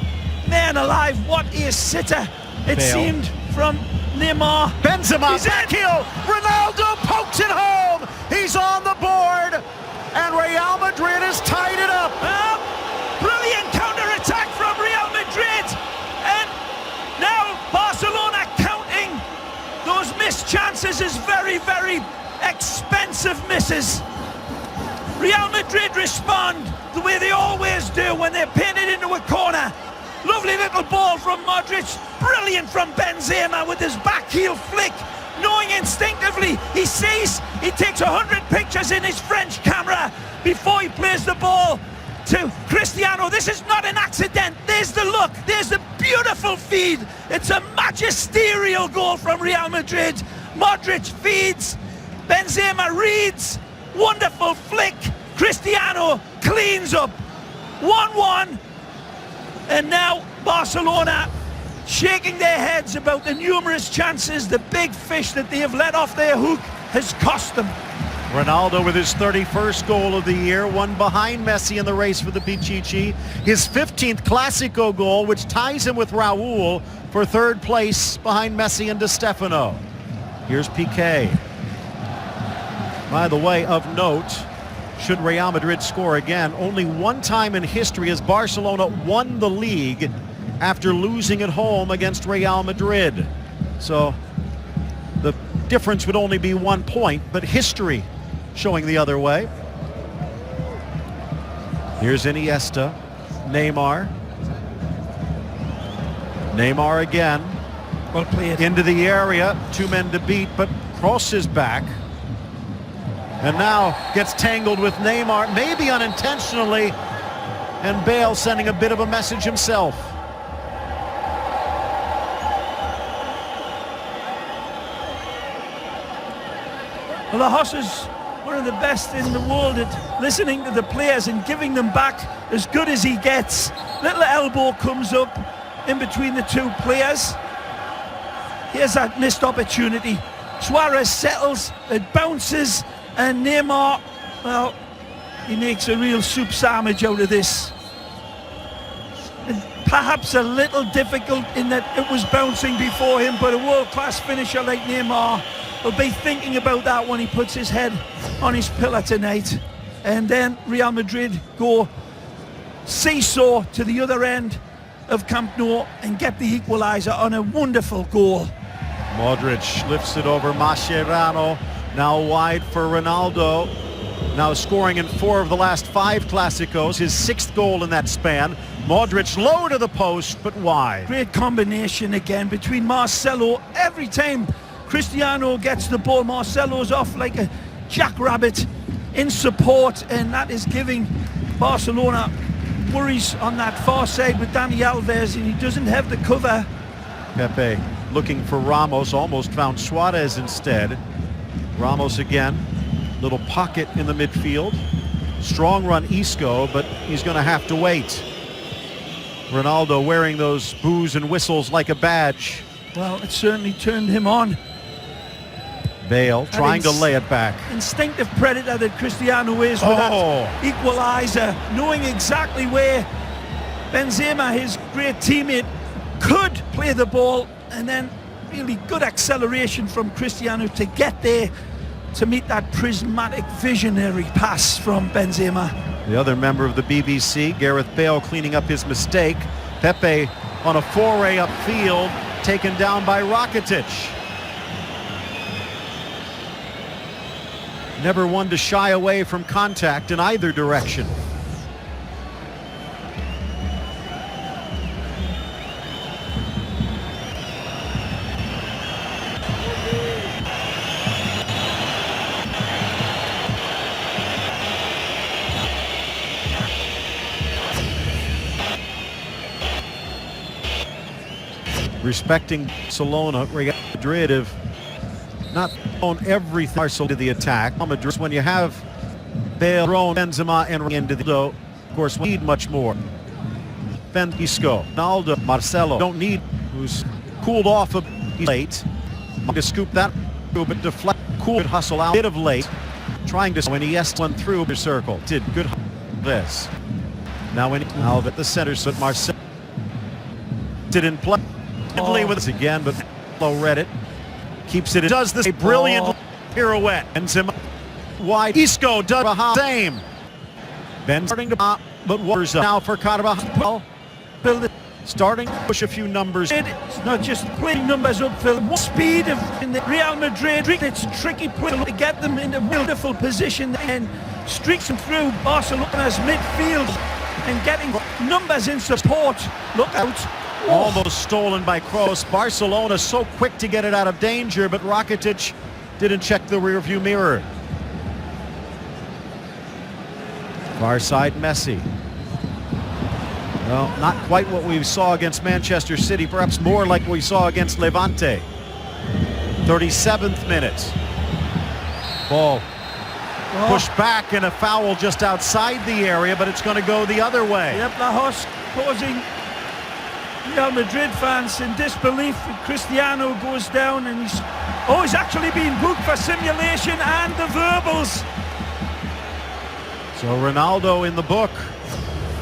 man alive, what a sitter it seemed from Neymar. Benzema, back heel, Ronaldo pokes it home. He's on the board, and Real Madrid has tied it up. Brilliant counter-attack from Real Madrid, and now Barcelona counting those missed chances as very, very expensive misses. Real Madrid respond the way they always do when they're painted into a corner. Lovely little ball from Modric, brilliant from Benzema with his back heel flick, knowing instinctively he sees, he takes 100 pictures in his French camera before he plays the ball to Cristiano. This is not an accident. There's the look, there's the beautiful feed. It's a magisterial goal from Real Madrid. Modric feeds, Benzema reads, wonderful flick, Cristiano cleans up. 1-1. And now Barcelona shaking their heads about the numerous chances. The big fish that they have let off their hook has cost them. Ronaldo with his 31st goal of the year, one behind Messi in the race for the Pichichi. His 15th Clasico goal, which ties him with Raul for 3rd place behind Messi and Di Stefano. Here's Piqué. By the way, of note, should Real Madrid score again, only one time in history has Barcelona won the league after losing at home against Real Madrid. So the difference would only be 1 point, but history showing the other way. Here's Iniesta, Neymar. Neymar again. Well played. Into the area, 2 men to beat, but crosses back. And now gets tangled with Neymar, maybe unintentionally, and Bale sending a bit of a message himself. Well, the horses one of the best in the world at listening to the players and giving them back as good as he gets. Little elbow comes up in between the two players. Here's that missed opportunity. Suarez settles, it bounces, and Neymar, well, he makes a real soup sandwich out of this. And perhaps a little difficult in that it was bouncing before him, but a world-class finisher like Neymar will be thinking about that when he puts his head on his pillow tonight. And then Real Madrid go seesaw to the other end of Camp Nou and get the equaliser on a wonderful goal. Modric lifts it over Mascherano, now wide for Ronaldo, now scoring in 4 of the last 5 Clásicos, his 6th goal in that span. Modric low to the post, but wide. Great combination again between Marcelo. Every time Cristiano gets the ball, Marcelo's off like a jackrabbit in support, and that is giving Barcelona worries on that far side with Dani Alves, and he doesn't have the cover. Pepe looking for Ramos, almost found Suarez instead. Ramos again, little pocket in the midfield. Strong run Isco, but he's going to have to wait. Ronaldo wearing those boos and whistles like a badge. Well, it certainly turned him on. Bale trying to lay it back. Instinctive predator that Cristiano is with that equaliser, knowing exactly where Benzema, his great teammate, could play the ball, and then really good acceleration from Cristiano to get there to meet that prismatic visionary pass from Benzema. The other member of the BBC, Gareth Bale, cleaning up his mistake. Pepe on a foray upfield, taken down by Rakitic. Never one to shy away from contact in either direction. Respecting Barcelona, Real Madrid have not thrown everything Barcelona to the attack. Madrid, when you have Bale, Benzema, and into the of course, we need much more. Isco, Ronaldo, Marcelo don't need, who's cooled off a late. To scoop that, but deflect, cool, good hustle out, bit of late, trying to when he one through the circle. Did good this. Now at the center, so Marcelo didn't play. With us again, but Low read it. Keeps it. Does this a brilliant pirouette. And wide. Isco does the same. Ben starting to pop, but Waters now for Carvajal. Build it. Starting to push a few numbers. It's not just playing numbers up, Phil. What speed in the Real Madrid. It's tricky play to get them in a wonderful position and streaks them through Barcelona's midfield and getting numbers in support. Look out. Almost stolen by Kroos. Barcelona so quick to get it out of danger, but Rakitic didn't check the rearview mirror. Far side Messi. Well, not quite what we saw against Manchester City, perhaps more like what we saw against Levante. 37th minute. Ball pushed back and a foul just outside the area, but it's going to go the other way. Yep, Lajos causing Real Madrid fans in disbelief. Cristiano goes down and he's actually being booked for simulation and the verbals. So Ronaldo in the book.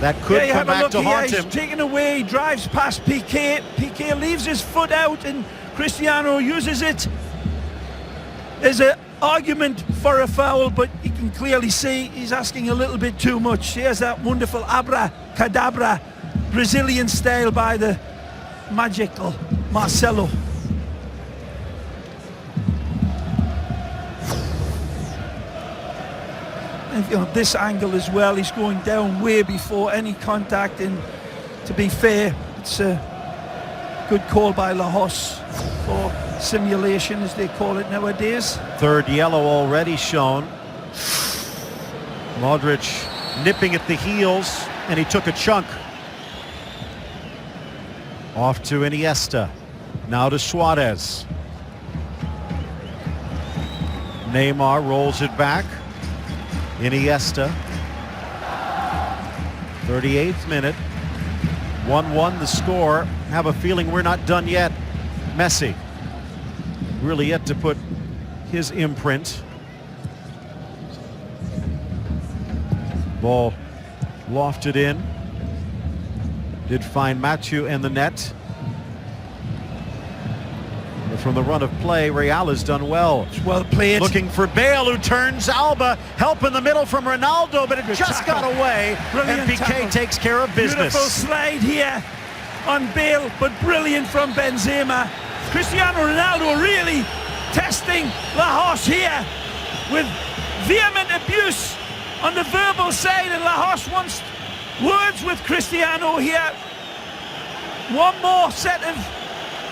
That could come back to haunt him. He's taken away, he drives past Piqué. Piqué leaves his foot out and Cristiano uses it. There's an argument for a foul, but you can clearly see he's asking a little bit too much. Here's that wonderful abracadabra Brazilian style by the magical Marcelo. And this angle as well, he's going down way before any contact, and to be fair, it's a good call by Lajos for simulation, as they call it nowadays. Third yellow already shown. Modric nipping at the heels, and he took a chunk. Off to Iniesta. Now to Suarez. Neymar rolls it back. Iniesta. 38th minute. 1-1 the score. Have a feeling we're not done yet. Messi really yet to put his imprint. Ball lofted in. Did find Mathieu in the net. But from the run of play, Real has done well. It's well played. Looking for Bale, who turns Alba. Help in the middle from Ronaldo, but it Good just tackle. got away. Brilliant and Piqué tackle. takes care of business. Beautiful slide here on Bale, but brilliant from Benzema. Cristiano Ronaldo really testing La Hoche here with vehement abuse on the verbal side, and La Hoche wants words with Cristiano here. One more set of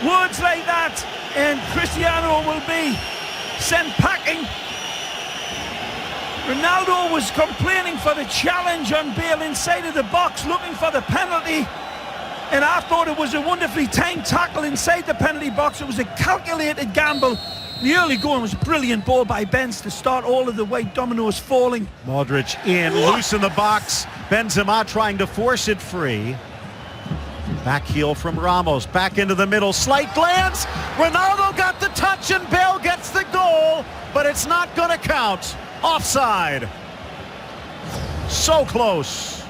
words like that and Cristiano will be sent packing. Ronaldo was complaining for the challenge on Bale inside of the box, looking for the penalty, and I thought it was a wonderfully timed tackle inside the penalty box. It was a calculated gamble. The early going was a brilliant ball by Benz to start all of the white dominoes falling. Modric in, loose in the box. Benzema trying to force it free. Back heel from Ramos, back into the middle, slight glance. Ronaldo got the touch and Bale gets the goal, but it's not going to count. Offside. So close.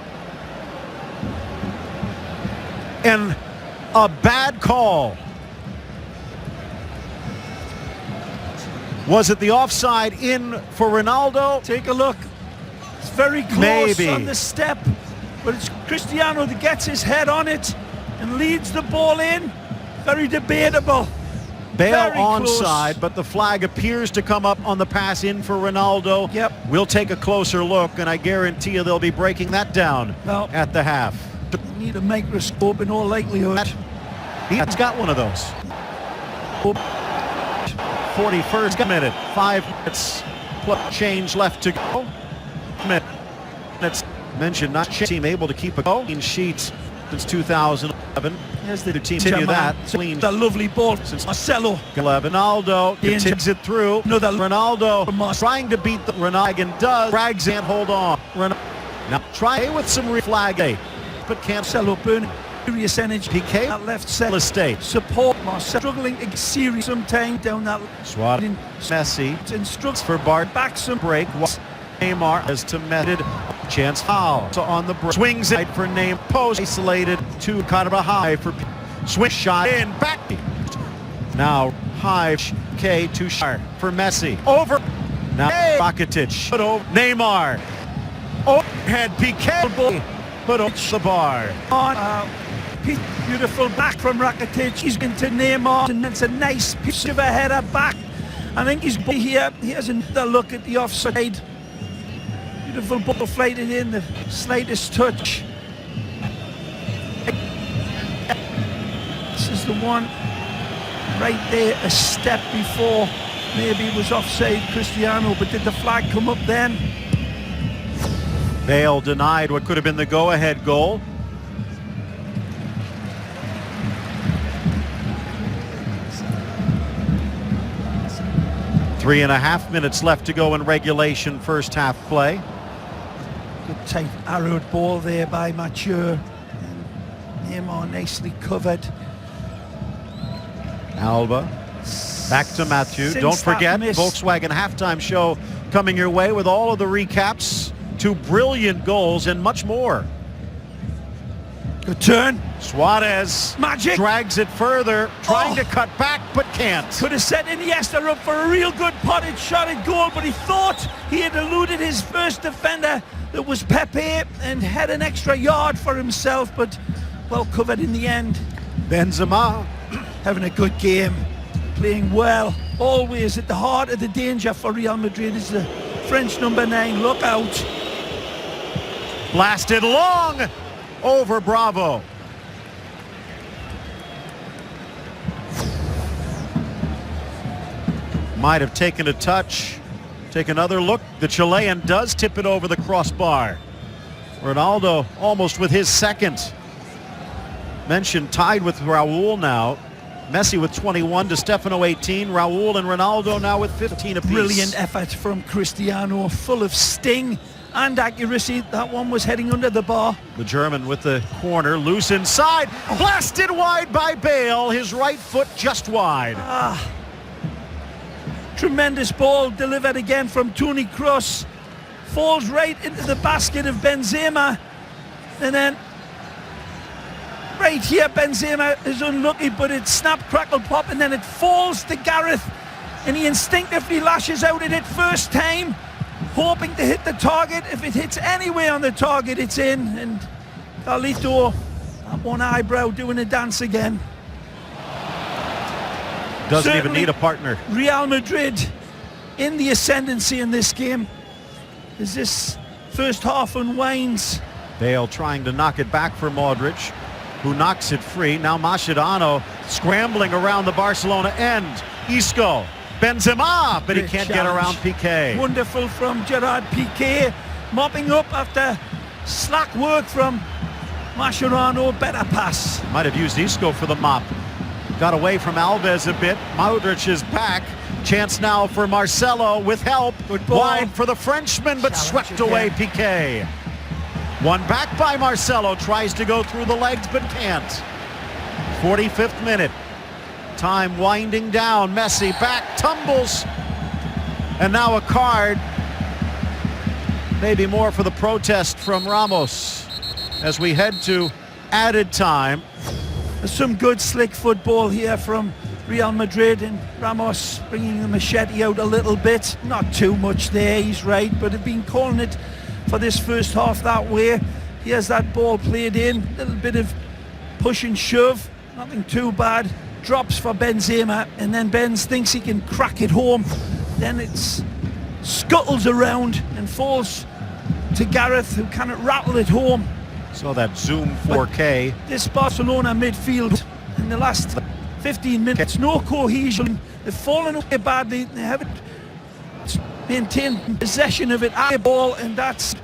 And a bad call. Was it the offside in for Ronaldo? Take a look. It's very close Maybe. on the step, but it's Cristiano that gets his head on it and leads the ball in. Very debatable. Bale Very close. onside, but the flag appears to come up on the pass in for Ronaldo. Yep. We'll take a closer look, and I guarantee you they'll be breaking that down Well, at the half. need a microscope in all likelihood. He's got one of those. 41st minute, 5 minutes, change left to go. Minutes mentioned, not team able to keep a clean sheet since 2011. Here's the team continue that clean. The lovely ball since Marcelo. Ronaldo continues it through. Another Ronaldo trying to beat the Renagan does. Drags and hold on. Now try with some flag, but can't. Marcelo burning serious energy. Piqué That left set estate. support. Marcelo struggling to get serious sometime down that. Swat Messi Instructs for Bart. back some Break. Neymar has to Madrid. Chance foul. So on the break. Swings it for Neymar. Post isolated to Carvajal for switch shot in back. Now high K to Shar for Messi. Over. Now Rakitic. Put over Neymar. Overhead Piqué. Put over the bar. On. Beautiful back from Rakitic. He's into Neymar, and it's a nice piece of a header back. I think he's here. He has another look at the offside. Beautiful ball flighted in, the slightest touch. This is the one right there, a step before. Maybe it was offside Cristiano, but did the flag come up then? Bale denied what could have been the go-ahead goal. Three and a half minutes left to go in regulation first half play. Good tight arrowed ball there by Mathieu. Neymar nicely covered. Alba back to Mathieu. Since Don't forget, that miss. Volkswagen halftime show coming your way with all of the recaps, 2 brilliant goals and much more. Good turn. Suarez Magic. drags it further, trying to cut back but can't. Could have set Iniesta up for a real good potted shot at goal, but he thought he had eluded his first defender, that was Pepe, and had an extra yard for himself, but well covered in the end. Benzema Having a good game, playing well, always at the heart of the danger for Real Madrid is the French number 9. Look out. blasted long over Bravo. Might have taken a touch. Take another look. The Chilean does tip it over the crossbar. Ronaldo almost with his second. Mentioned tied with Raul now. Messi with 21, Di Stefano 18, Raul and Ronaldo now with 15 apiece. Brilliant effort from Cristiano, full of sting and accuracy. That one was heading under the bar. The German with the corner, loose inside, blasted wide by Bale, his right foot just wide. Tremendous ball delivered again from Toni Kroos. Falls right into the basket of Benzema. And then right here, Benzema is unlucky, but it snap, crackle, pop, and then it falls to Gareth. And he instinctively lashes out at it first time, hoping to hit the target. If it hits anywhere on the target, it's in. And Carlito, that one eyebrow doing a dance again. Doesn't even need a partner. Real Madrid in the ascendancy in this game as this first half unwinds. Bale trying to knock it back for Modric, who knocks it free. Now Mascherano scrambling around the Barcelona end. Isco, Benzema, but he can't get around Piqué. Wonderful from Gerard Piqué, mopping up after slack work from Mascherano. Better pass. Might have used Isco for the mop. Got away from Alves a bit. Modric is back. Chance now for Marcelo with help. Wide for the Frenchman, but swept away Piqué. One back by Marcelo. Tries to go through the legs, but can't. 45th minute. Time winding down. Messi back, tumbles. And now a card. Maybe more for the protest from Ramos as we head to added time. There's some good slick football here from Real Madrid, and Ramos bringing the machete out a little bit. Not too much there, he's right, but they've been calling it for this first half that way. Here's that ball played in, a little bit of push and shove, nothing too bad. Drops for Benzema, and then Benz thinks he can crack it home. Then it's scuttles around and falls to Gareth, who cannot rattle it home. So that Zoom 4K. But this Barcelona midfield in the last 15 minutes, no cohesion. They've fallen away badly. They haven't maintained possession of it at the ball, and that's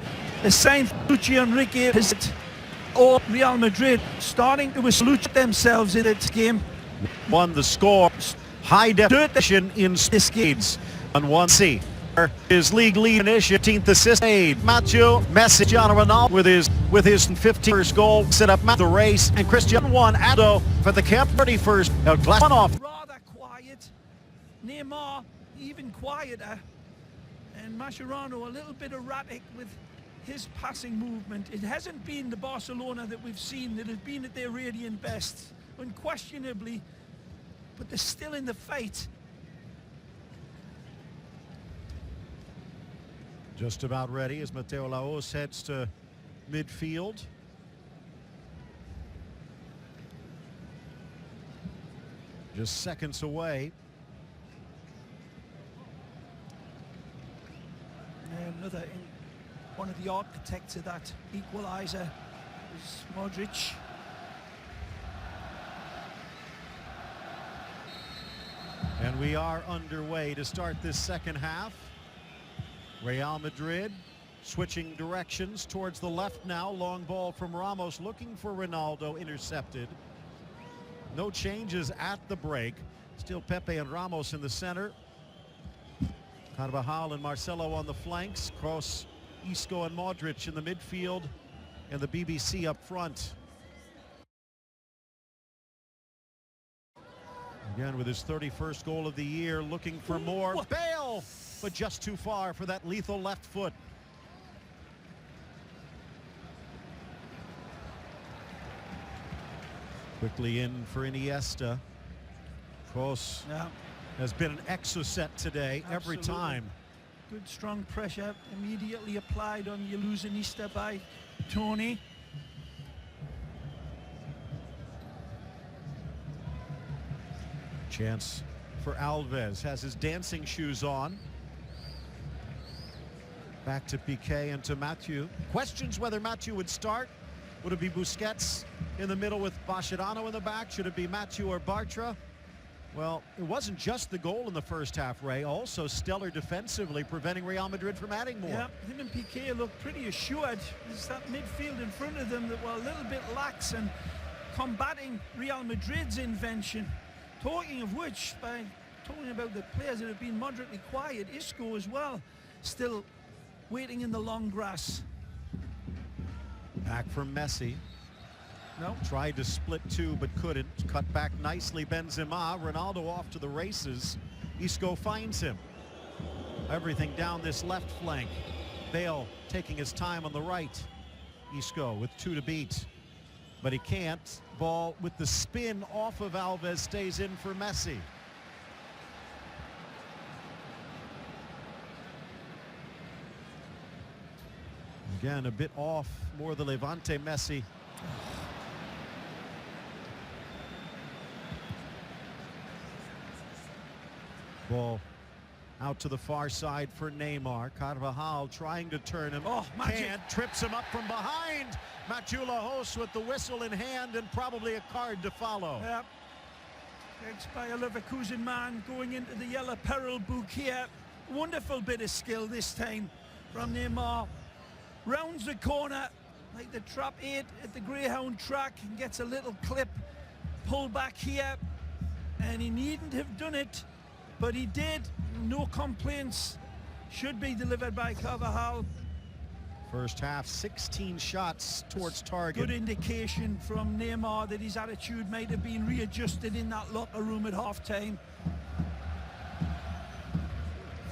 a sign for Luis Enrique or Real Madrid starting to salute themselves in this game. Won the score. High definition in this games on 1C. His league lead finish, 15th assist made. Matthew Messi, Cristiano Ronaldo with his 15th goal set up the race, and Cristiano won Ado for the camp 31st. Glass one off. Rather quiet. Neymar even quieter, and Mascherano a little bit erratic with his passing movement. It hasn't been the Barcelona that we've seen that has been at their radiant best, unquestionably, but they're still in the fight. Just about ready as Mateo Laos heads to midfield. Just seconds away. Another one of the architects of that equaliser is Modric. And we are underway to start this second half. Real Madrid switching directions towards the left now. Long ball from Ramos looking for Ronaldo, intercepted. No changes at the break. Still Pepe and Ramos in the center. Carvajal and Marcelo on the flanks. Kroos, Isco and Modric in the midfield, and the BBC up front. Again with his 31st goal of the year, looking for more. Bale, but just too far for that lethal left foot. Quickly in for Iniesta. Kroos has been an exocet today. Absolutely. Every time. Good strong pressure immediately applied on Iniesta by Toni. Chance for Alves, has his dancing shoes on. Back to Piqué and to Mathieu. Questions whether Mathieu would start. Would it be Busquets in the middle with Mascherano in the back? Should it be Mathieu or Bartra? Well, it wasn't just the goal in the first half, Ray. Also stellar defensively, preventing Real Madrid from adding more. Yeah, him and Piqué look pretty assured. It's that midfield in front of them that were a little bit lax and combating Real Madrid's invention. Talking of which, by talking about the players that have been moderately quiet, Isco as well, still waiting in the long grass. Back from Messi. No. Tried to split two but couldn't. Cut back nicely Benzema. Ronaldo off to the races. Isco finds him. Everything down this left flank. Bale taking his time on the right. Isco with 2 to beat. But he can't. Ball with the spin off of Alves stays in for Messi. Again, a bit off. More the Levante Messi. Ball out to the far side for Neymar. Carvajal trying to turn him. Oh, magic. Can't. Trips him up from behind. Matula Hos with the whistle in hand and probably a card to follow. Yeah. Ex-Bayer Leverkusen man going into the yellow peril book here. Wonderful bit of skill this time from Neymar. Rounds the corner like the trap 8 at the Greyhound track and gets a little clip. Pull back here. And he needn't have done it, but he did. No complaints. Should be delivered by Carvajal. First half, 16 shots towards target. Good indication from Neymar that his attitude might have been readjusted in that locker room at half-time.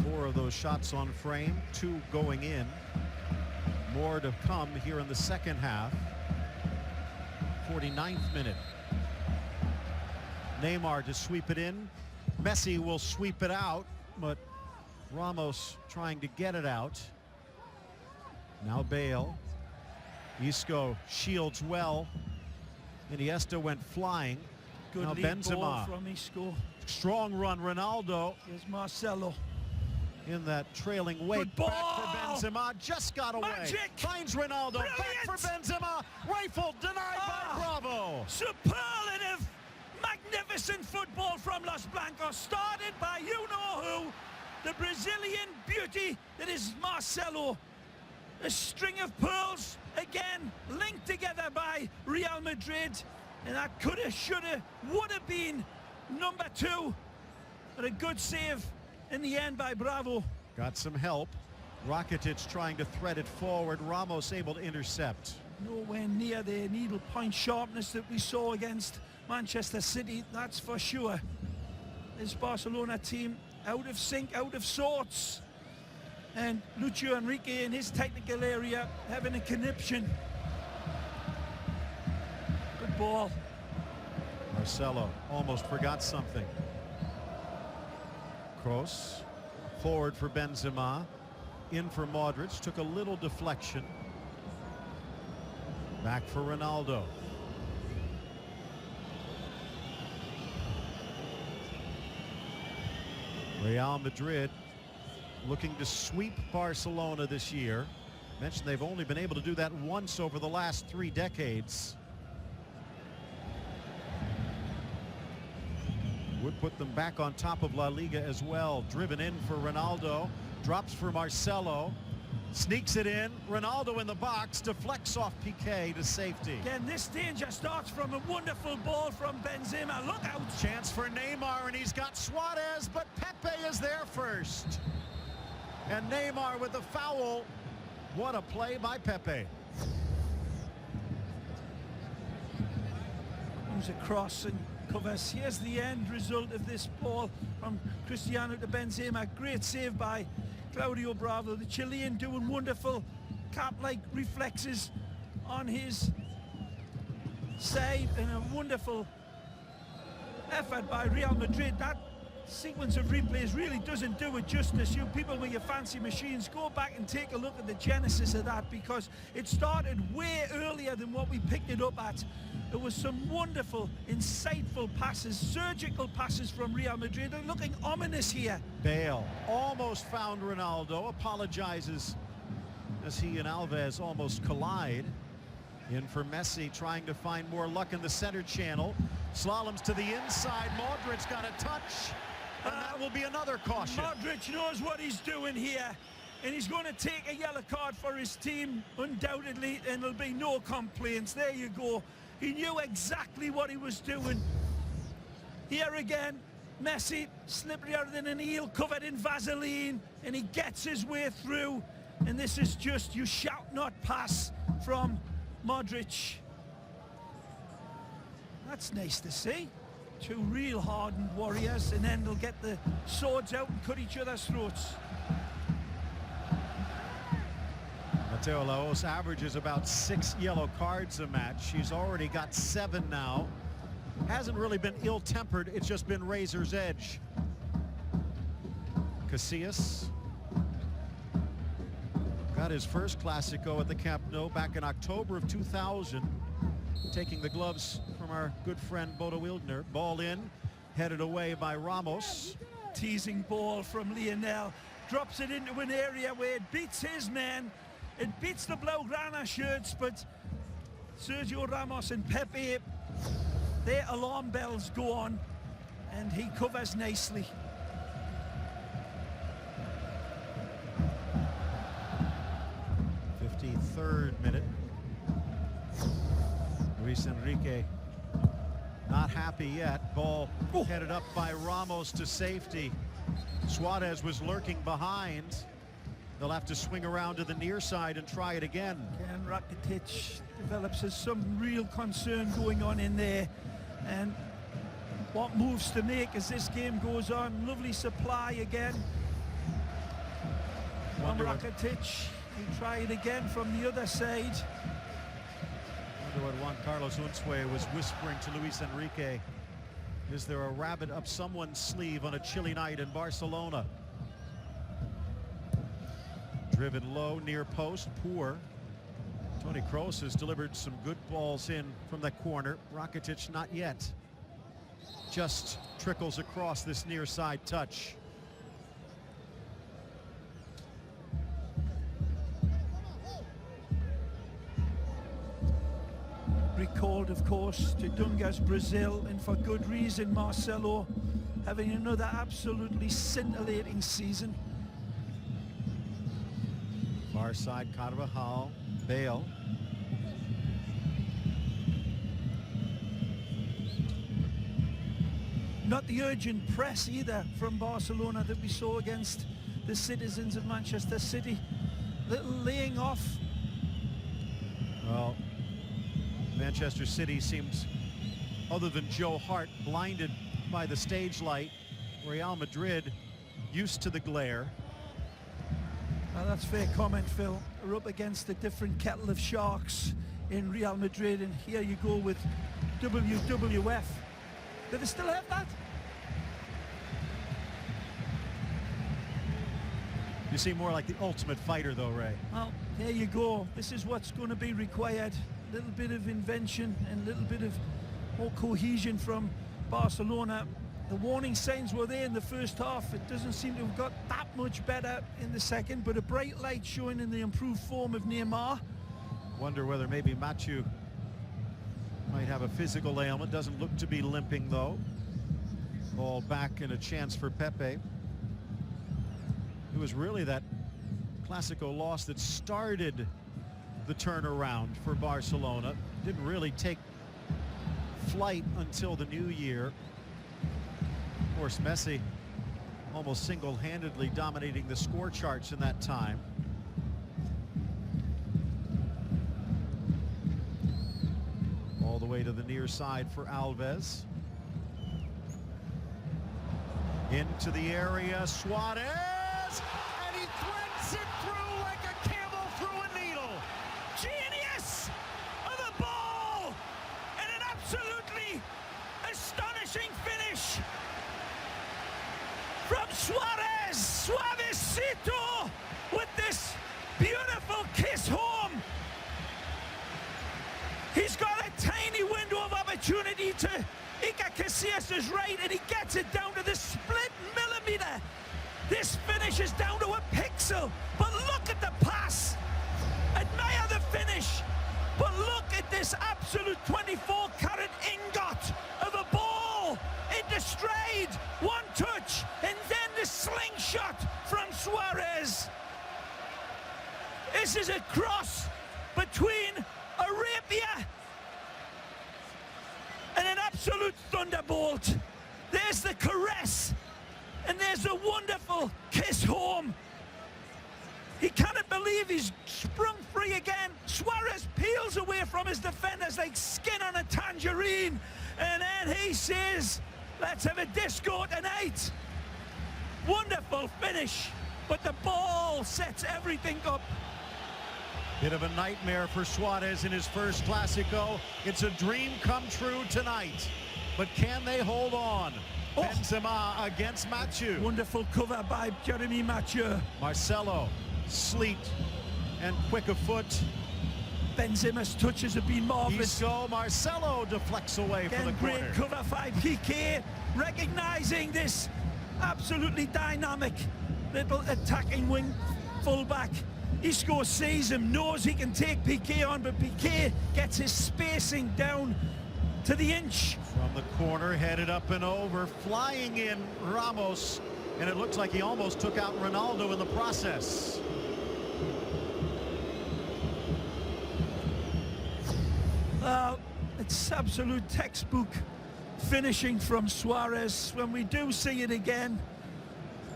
4 of those shots on frame, 2 going in. More to come here in the second half. 49th minute. Neymar to sweep it in. Messi will sweep it out, but Ramos trying to get it out. Now Bale. Isco shields well. Iniesta went flying. Good now lead Benzema. ball from Isco. Strong run, Ronaldo. Here's Marcelo. In that trailing weight. Good Back ball. for Benzema. Just got away. Magic. Finds Ronaldo. Brilliant. Back for Benzema. Rifled. Denied by Bravo. Superlative. Magnificent football from Los Blancos. Started by you-know-who. The Brazilian beauty that is Marcelo. A string of pearls, again, linked together by Real Madrid. And that coulda, shoulda, woulda been number 2. But a good save in the end by Bravo. Got some help. Rakitic trying to thread it forward. Ramos able to intercept. Nowhere near the needle point sharpness that we saw against Manchester City, that's for sure. This Barcelona team out of sync, out of sorts. And Lucio Enrique in his technical area having a conniption. Good ball. Marcelo almost forgot something. Kroos forward for Benzema. In for Modric. Took a little deflection. Back for Ronaldo. Real Madrid looking to sweep Barcelona this year. Mentioned they've only been able to do that once over the last 3 decades. Would put them back on top of La Liga as well. Driven in for Ronaldo. Drops for Marcelo. Sneaks it in. Ronaldo in the box. Deflects off Piqué to safety. Again, this danger starts from a wonderful ball from Benzema. Look out. Chance for Neymar, and he's got Suarez, but Pepe is there first. And Neymar with the foul. What a play by Pepe. Comes across and covers. Here's the end result of this ball from Cristiano to Benzema. Great save by Claudio Bravo, the Chilean, doing wonderful cat-like reflexes on his save, and a wonderful effort by Real Madrid. That sequence of replays really doesn't do it justice. You people with your fancy machines, go back and take a look at the genesis of that, because it started way earlier than what we picked it up at. There was some wonderful, insightful passes, surgical passes from Real Madrid. They're looking ominous here. Bale almost found Ronaldo, apologizes as he and Alves almost collide. In for Messi, trying to find more luck in the center channel. Slaloms to the inside. Modric got a touch, and that will be another caution. Modric knows what he's doing here, and he's going to take a yellow card for his team, undoubtedly, and there'll be no complaints. There you go. He knew exactly what he was doing. Here again, Messi, slipperier than an eel, covered in Vaseline, and he gets his way through. And this is just, you shall not pass from Modric. That's nice to see. Two real hardened warriors, and then they'll get the swords out and cut each other's throats. Mateo Laos averages about 6 yellow cards a match. He's already got 7 now. Hasn't really been ill-tempered, it's just been razor's edge. Casillas got his first Clasico at the Camp Nou back in October of 2000, taking the gloves from our good friend Bodo Wildner. Ball in, headed away by Ramos. Teasing ball from Lionel, drops it into an area where it beats his man. It beats the Blaugrana shirts, but Sergio Ramos and Pepe, their alarm bells go on, and he covers nicely. Third minute. Luis Enrique not happy yet. Ball headed up by Ramos to safety. Suarez was lurking behind. They'll have to swing around to the near side and try it again. And Rakitic develops some real concern going on in there. And what moves to make as this game goes on. Lovely supply again from Rakitic. He tried again from the other side. Wonder what Juan Carlos Unzué was whispering to Luis Enrique. Is there a rabbit up someone's sleeve on a chilly night in Barcelona? Driven low, near post, poor. Toni Kroos has delivered some good balls in from that corner. Rakitic not yet. Just trickles across this near side touch. Recalled, of course, to Dunga's Brazil, and for good reason. Marcelo having another absolutely scintillating season. Far side, Carvajal, Bale. Not the urgent press either from Barcelona that we saw against the citizens of Manchester City. Little laying off. Well, Manchester City seems, other than Joe Hart, blinded by the stage light. Real Madrid used to the glare. Well, that's fair comment, Phil. We're up against a different kettle of sharks in Real Madrid, and here you go with WWF. Do they still have that? You seem more like the Ultimate Fighter, though, Ray. Well, there you go. This is what's going to be required. A little bit of invention and a little bit of more cohesion from Barcelona. The warning signs were there in the first half. It doesn't seem to have got that much better in the second, but a bright light showing in the improved form of Neymar. Wonder whether maybe Machu might have a physical ailment. Doesn't look to be limping, though. Ball back and a chance for Pepe. It was really that Clasico loss that started the turnaround for Barcelona. Didn't really take flight until the new year. Of course, Messi almost single-handedly dominating the score charts in that time. All the way to the near side for Alves. Into the area, Suarez, and he threads it through like a camel through a needle. Genius of the ball, and an absolutely astonishing finish from Suarez. Suavecito with this beautiful kiss home. He's got a tiny window of opportunity to Iker Casillas' right, and he gets it down to the split millimeter. This finish is down to a pixel, but look at the pass. Admire the finish, but look at this absolute 24-carat ingot of a ball into stride. One touch, and then the slingshot from Suarez. This is a cross between a rapier and an absolute thunderbolt. There's the caress. And there's the wonderful kiss home. He cannot believe he's sprung free again. Suarez peels away from his defenders like skin on a tangerine. And then he says, let's have a disco tonight. Wonderful finish, but the ball sets everything up. Bit of a nightmare for Suarez in his first Clasico. It's a dream come true tonight. But can they hold on? Oh. Benzema against Mathieu. Wonderful cover by Jeremy Mathieu. Marcelo, sleek and quick of foot. Benzema's touches have been marvellous. Isco, Marcelo deflects away Again, for the corner. great cover by Piqué, recognising this absolutely dynamic little attacking wing fullback. Isco sees him, knows he can take Piqué on, but Piqué gets his spacing down to the inch. From the corner, headed up and over, flying in Ramos, and it looks like he almost took out Ronaldo in the process. It's absolute textbook finishing from Suarez. When we do see it again,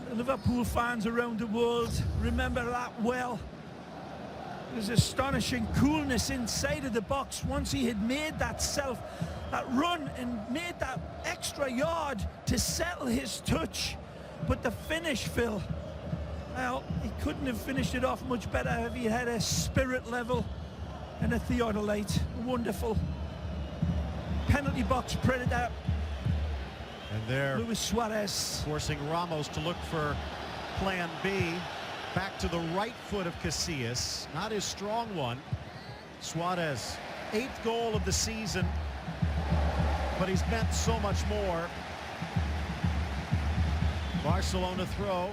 the Liverpool fans around the world remember that well. There's astonishing coolness inside of the box once he had made that run and made that extra yard to settle his touch. But the finish, Phil, well, he couldn't have finished it off much better if he had a spirit level and a theodolite. Wonderful penalty box predator. And there, Luis Suarez forcing Ramos to look for plan B. Back to the right foot of Casillas, not his strong one. Suarez, 8th goal of the season, but he's meant so much more. Barcelona throw.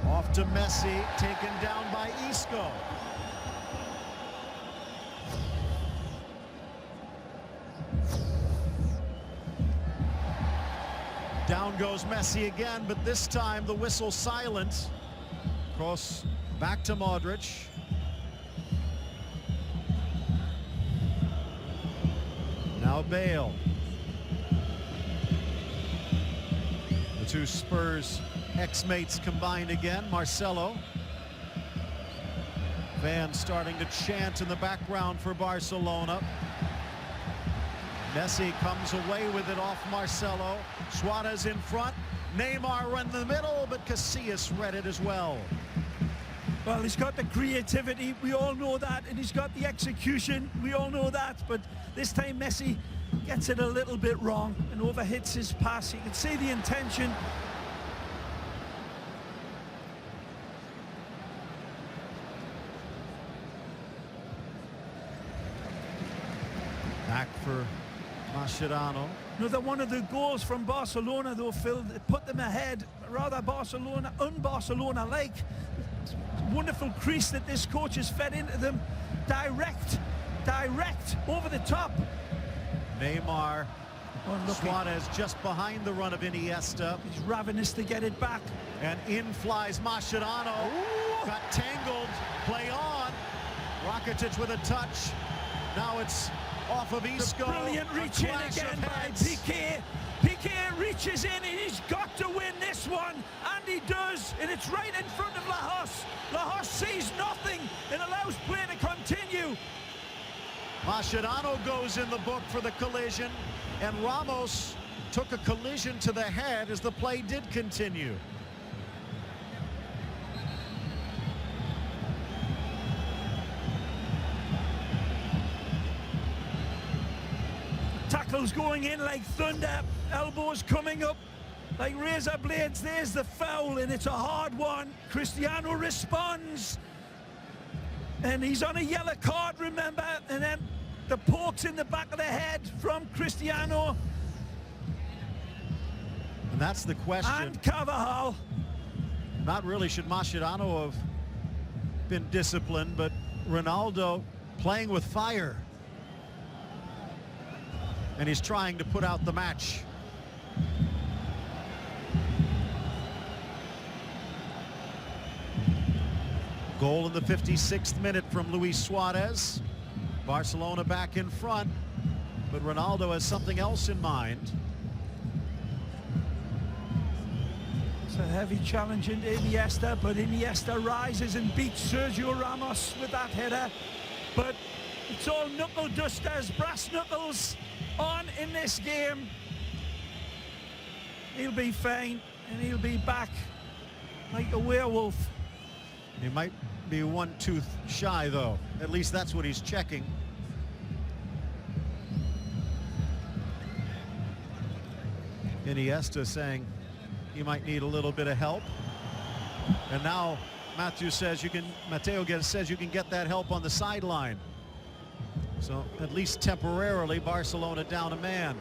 Off to Messi, taken down by Isco. Down goes Messi again, but this time the whistle silent. Cross back to Modric. Now Bale. The two Spurs ex-mates combined again. Marcelo. Fans starting to chant in the background for Barcelona. Messi comes away with it off Marcelo. Suarez in front. Neymar in the middle, but Casillas read it as well. Well, he's got the creativity, we all know that, and he's got the execution, we all know that, but this time Messi gets it a little bit wrong and overhits his pass. You can see the intention. Back for Mascherano. Another one of the goals from Barcelona, though, Phil, that put them ahead. Rather Barcelona, un-Barcelona-like. Wonderful crease that this coach has fed into them. Direct, over the top. Neymar, Unlucky. Suarez just behind the run of Iniesta. He's ravenous to get it back. And in flies Mascherano. Ooh. Got tangled, play on. Rakitic with a touch. Now it's off of Isco. Brilliant reach in again by Piqué. Piqué reaches in and he's got to win this one, and he does, and it's right in front of Lajos. Lajos sees nothing and allows play to continue. Mascherano goes in the book for the collision, and Ramos took a collision to the head as the play did continue. Tackles going in like thunder, elbows coming up like razor blades. There's the foul, and it's a hard one. Cristiano responds, and he's on a yellow card, remember, and then the pokes in the back of the head from Cristiano. And that's the question. And Carvajal. Not really should Mascherano have been disciplined, but Ronaldo playing with fire. And he's trying to put out the match. Goal in the 56th minute from Luis Suarez. Barcelona back in front. But Ronaldo has something else in mind. It's a heavy challenge into Iniesta, but Iniesta rises and beats Sergio Ramos with that header. But it's all knuckle dusters, brass knuckles on in this game. He'll be fine and he'll be back like a werewolf. He might be one tooth shy, though. At least that's what he's checking. Iniesta saying he might need a little bit of help. And now Mateo says you can get that help on the sideline. So at least temporarily Barcelona down a man.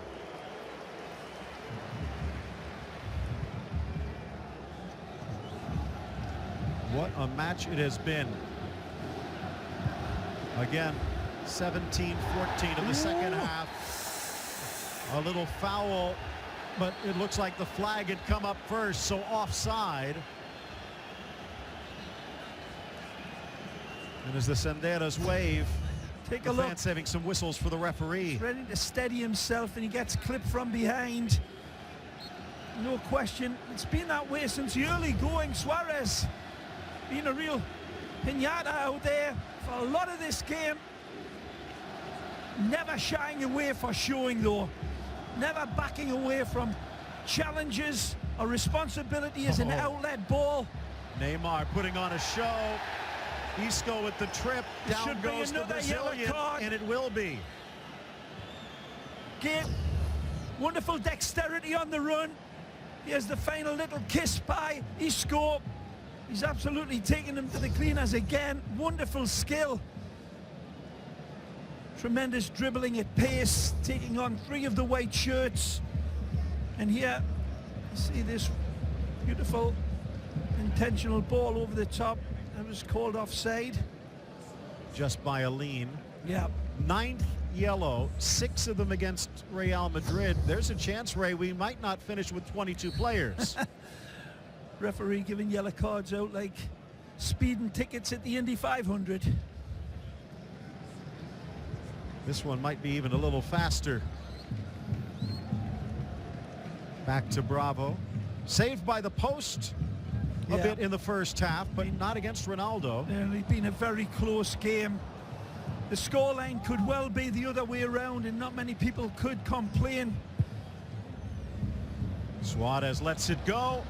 What a match it has been. Again, 17-14 of the second half. A little foul, but it looks like the flag had come up first, so offside. And as the Senderas wave, take the a look. fans having some whistles for the referee. He's ready to steady himself and he gets clipped from behind. No question, it's been that way since the early going. Suarez being a real piñata out there for a lot of this game. Never shying away for showing, though. Never backing away from challenges or responsibility as an outlet ball. Neymar putting on a show. Isco with the trip. Down goes the Brazilian, and it will be. Game. Wonderful dexterity on the run. Here's the final little kiss by Isco. He's absolutely taken him to the cleaners again. Wonderful skill. Tremendous dribbling at pace, taking on 3 of the white shirts. And here, you see this beautiful intentional ball over the top. That was called offside. Just by a lean. Yeah. 9th yellow, 6 of them against Real Madrid. There's a chance, Ray, we might not finish with 22 players. Referee giving yellow cards out like speeding tickets at the Indy 500. This one might be even a little faster. Back to Bravo. Saved by the post a bit in the first half, but not against Ronaldo. It's been a very close game. The scoreline could well be the other way around, and not many people could complain. Suarez lets it go,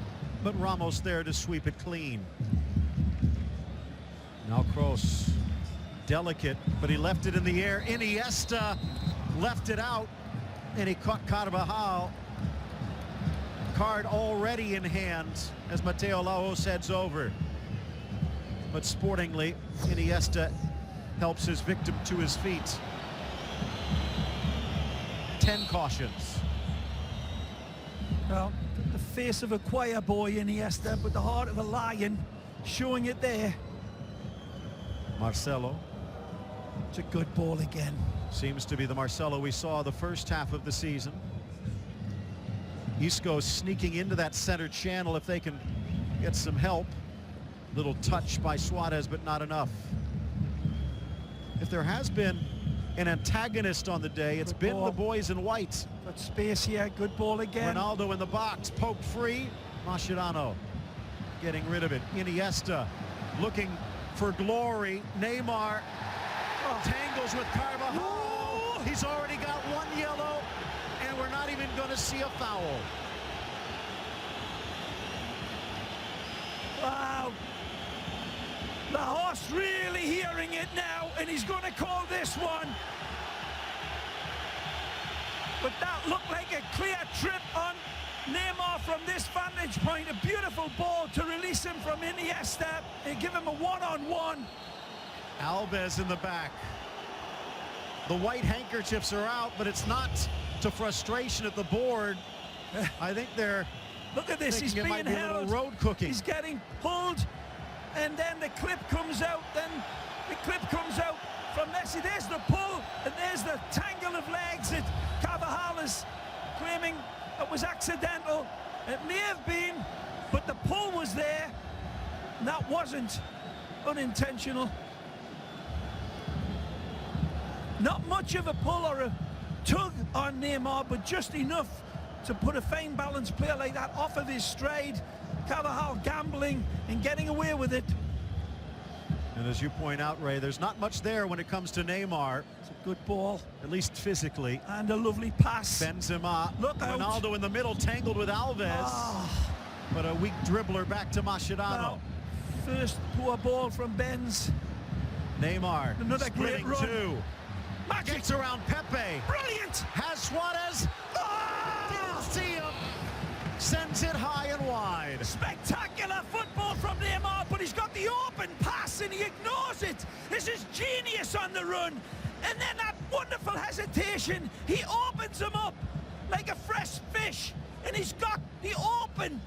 but Ramos there to sweep it clean. Now Kroos, delicate, but he left it in the air. Iniesta left it out, and he caught Carvajal. Card already in hand as Mateo Laos heads over. But sportingly, Iniesta helps his victim to his feet. 10 cautions. Well, the face of a choir boy, Iniesta, but the heart of a lion, showing it there. Marcelo. It's a good ball again. Seems to be the Marcelo we saw the first half of the season. Isco sneaking into that center channel if they can get some help. Little touch by Suarez, but not enough. If there has been an antagonist on the day, it's been the boys in white. Got space here, good ball again. Ronaldo in the box, poked free. Mascherano getting rid of it. Iniesta looking for glory. Neymar tangles with Carvajal. Ooh. He's already got 1 yellow, and we're not even going to see a foul. Wow. The horse really hearing it now, and he's going to call this one. But that looked like a clear trip on Neymar from this vantage point. A beautiful ball to release him from Iniesta and give him a one-on-one. Alves in the back. The white handkerchiefs are out, but it's not to frustration at the board. I think they're Look at this, he's being might be a held. little road cooking. He's getting pulled, and then the clip comes out. Then the clip comes out from Messi. There's the pull, and there's the tangle of legs that Carvajal is claiming it was accidental. It may have been, but the pull was there, and that wasn't unintentional. Not much of a pull or a tug on Neymar, but just enough to put a fine balanced player like that off of his stride. Carvajal gambling and getting away with it. And as you point out, Ray, there's not much there when it comes to Neymar. It's a good ball. At least physically. And a lovely pass. Benzema. Look out. Ronaldo in the middle, tangled with Alves. But a weak dribbler back to Mascherano. Now, first poor ball from Benz. Neymar. Another great run. Two. Magic. Gets around Pepe. Brilliant. Has Suarez. Didn't see him. Sends it high and wide. Spectacular football from Neymar, but he's got the open pass and he ignores it. This is genius on the run. And then that wonderful hesitation. He opens him up like a fresh fish. And he's got the open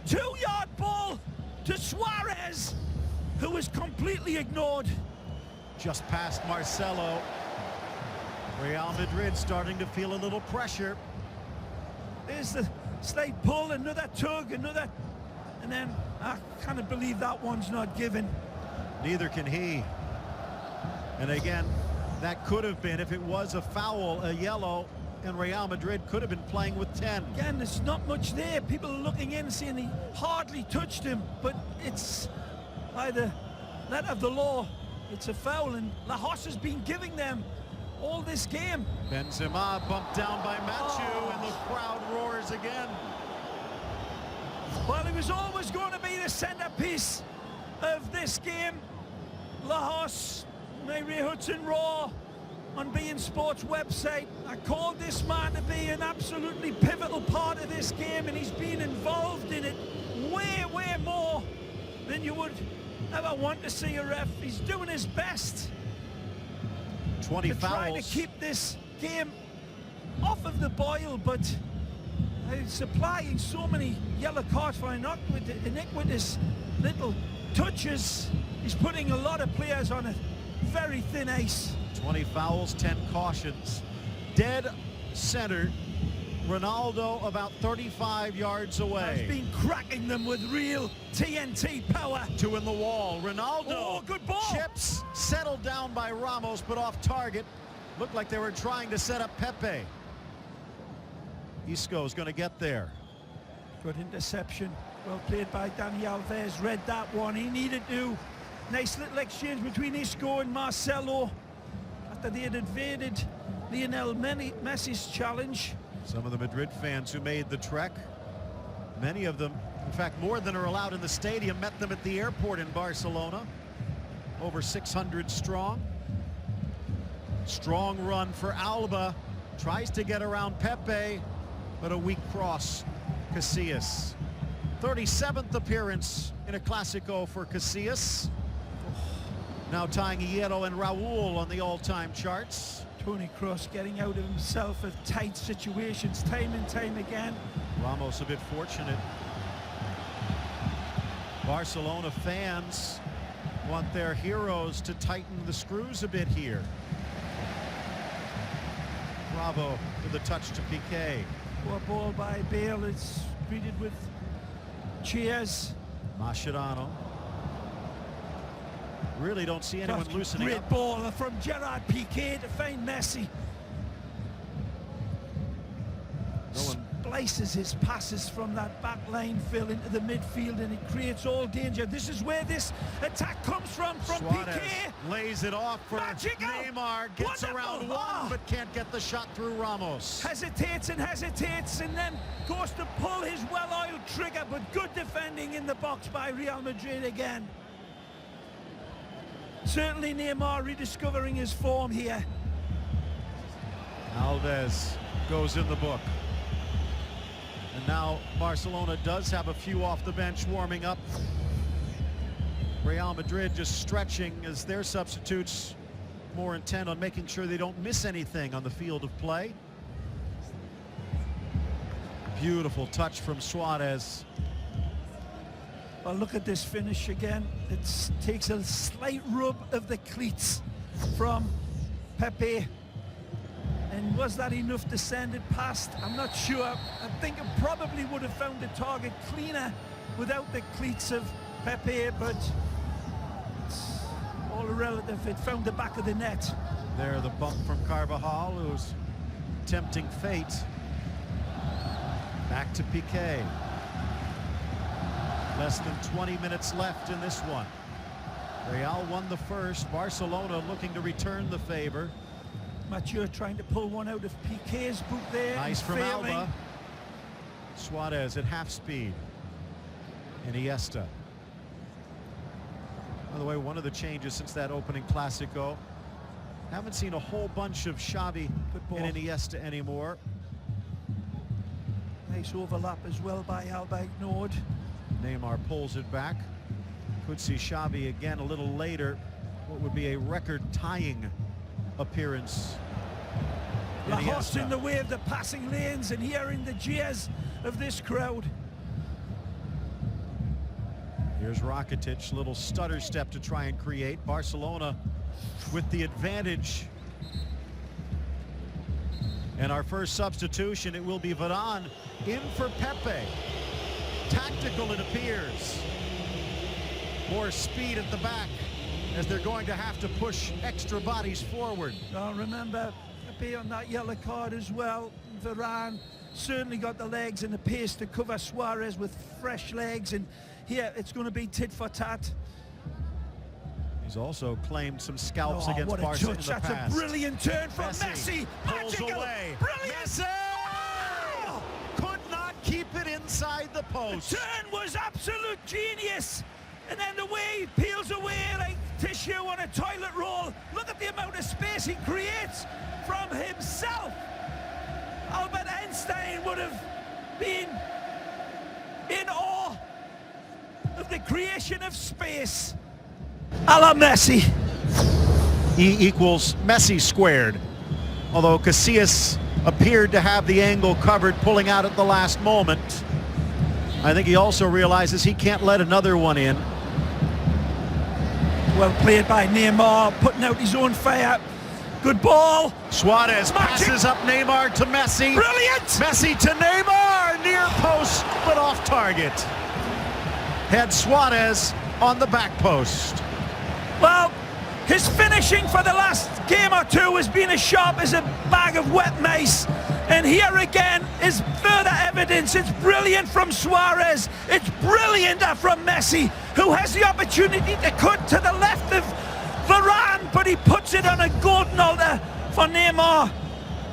2-yard ball to Suarez, who is completely ignored. Just past Marcelo. Real Madrid starting to feel a little pressure. There's the slight pull, another tug, another, and then I can't believe that one's not given. Neither can he. And again, that could have been, if it was a foul, a yellow, and Real Madrid could have been playing with 10. Again, there's not much there. People are looking in, seeing he hardly touched him, but it's by the letter of the law, it's a foul, and Lajos has been giving them all this game. Benzema bumped down by Mathieu, and the crowd roars again. Well, he was always going to be the centerpiece of this game. Lajos, Ray Hudson Raw on beIN Sports website. I called this man to be an absolutely pivotal part of this game, and he's been involved in it way more than you would ever want to see a ref. He's doing his best 20 fouls. Trying to keep this game off of the boil, but supplying so many yellow cards for iniquitous little touches. He's putting a lot of players on a very thin ice. 20 fouls, 10 cautions. Dead center, Ronaldo about 35 yards away. He's been cracking them with real TNT power. Two in the wall. Ronaldo. Oh, good ball. Chips settled down by Ramos, but off target. Looked like they were trying to set up Pepe. Isco's going to get there. Good interception. Well played by Dani Alves. Read that one. He needed to. Nice little exchange between Isco and Marcelo after they had evaded Lionel Messi's challenge. Some of the Madrid fans who made the trek, many of them, in fact more than are allowed in the stadium, met them at the airport in Barcelona. Over 600 strong. Strong run for Alba. Tries to get around Pepe, but a weak cross. Casillas. 37th appearance in a Clasico for Casillas. Now tying Hierro and Raul on the all-time charts. Toni Kroos getting out of himself at tight situations time and time again. Ramos a bit fortunate. Barcelona fans want their heroes to tighten the screws a bit here. Bravo with the touch to Piqué. Poor ball by Bale. It's greeted with cheers. Mascherano. Really don't see anyone loosening great up. Ball from Gerard Piqué to find Messi. No one Splices his passes from that back line, Phil, into the midfield, and it creates all danger. This is where this attack comes from Suarez Piqué. lays it off for Magical. Neymar. Gets Wonderful. around one, but can't get the shot through Ramos. Hesitates and then goes to pull his well-oiled trigger, but good defending in the box by Real Madrid again. Certainly Neymar rediscovering his form here. Alves goes in the book. And now Barcelona does have a few off the bench warming up. Real Madrid just stretching as their substitutes more intent on making sure they don't miss anything on the field of play. Beautiful touch from Suarez. Well, look at this finish again. It takes a slight rub of the cleats from Pepe. And was that enough to send it past? I'm not sure. I think it probably would have found the target cleaner without the cleats of Pepe, but it's all relative. It found the back of the net. There, the bump from Carvajal, who's tempting fate. Back to Piqué. Less than 20 minutes left in this one. Real won the first. Barcelona looking to return the favor. Mathieu trying to pull one out of Piqué's boot there. Nice from failing. Alba. Suarez at half speed. Iniesta. By the way, one of the changes since that opening Clasico, haven't seen a whole bunch of Xavi and Iniesta anymore. Nice overlap as well by Alba, ignored. Neymar pulls it back. Could see Xavi again a little later. What would be a record-tying appearance. Lahoz in the way of the passing lanes and hearing the jeers of this crowd. Here's Rakitic, little stutter step to try and create. Barcelona with the advantage. And our first substitution, it will be Varane in for Pepe. Tactical, it appears. More speed at the back as they're going to have to push extra bodies forward. Well, remember Pepe on that yellow card as well. Varane certainly got the legs and the pace to cover Suarez with fresh legs, and here it's going to be tit for tat. He's also claimed some scalps against what a Barca in touch. the That's past. A brilliant turn from Messi. Pulls Magical. away. Brilliant. Messi! Oh! Could not keep it inside the post. The turn was absolute genius. And then the way he peels away like tissue on a toilet roll. Look at the amount of space he creates from himself. Albert Einstein would have been in awe of the creation of space. A la Messi. E equals Messi squared. Although Casillas appeared to have the angle covered, pulling out at the last moment. I think he also realizes he can't let another one in. Well played by Neymar, putting out his own fire. Good ball. Suarez passes up Neymar to Messi. Brilliant! Messi to Neymar, near post, but off target. Had Suarez on the back post. Well, his finishing for the last game or two has been as sharp as a bag of wet mice. And here again is further evidence. It's brilliant from Suarez. It's brilliant from Messi, who has the opportunity to cut to the left of Varane, but he puts it on a golden altar for Neymar,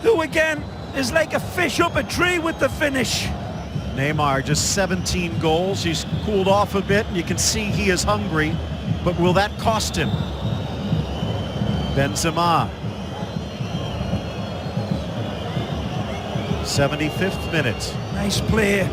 who again is like a fish up a tree with the finish. Neymar just 17 goals. He's cooled off a bit. You can see he is hungry, but will that cost him? Benzema. 75th minute. Nice play.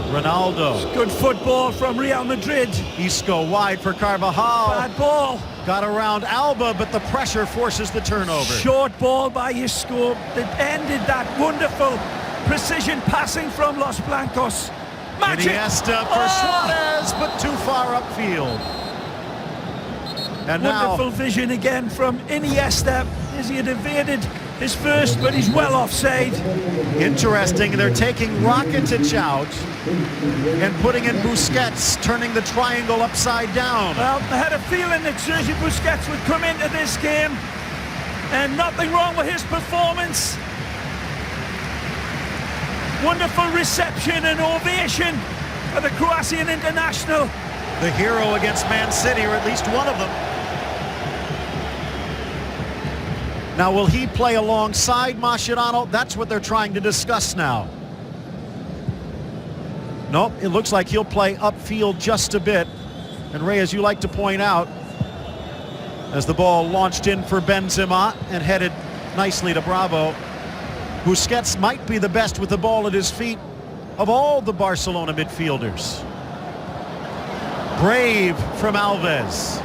Ronaldo. Good football from Real Madrid. Isco wide for Carvajal. Bad ball. Got around Alba, but the pressure forces the turnover. Short ball by Isco that ended that wonderful precision passing from Los Blancos. Magic. Iniesta for Suarez, but too far upfield. And wonderful now vision again from Iniesta as he had evaded his first, but he's well offside. Interesting, they're taking Rakitic out and putting in Busquets, turning the triangle upside down. Well, I had a feeling that Sergio Busquets would come into this game, and nothing wrong with his performance. Wonderful reception and ovation for the Croatian international. The hero against Man City, or at least one of them. Now, will he play alongside Mascherano? That's what they're trying to discuss now. Nope, it looks like he'll play upfield just a bit. And Ray, as you like to point out, as the ball launched in for Benzema and headed nicely to Bravo, Busquets might be the best with the ball at his feet of all the Barcelona midfielders. Brave from Alves.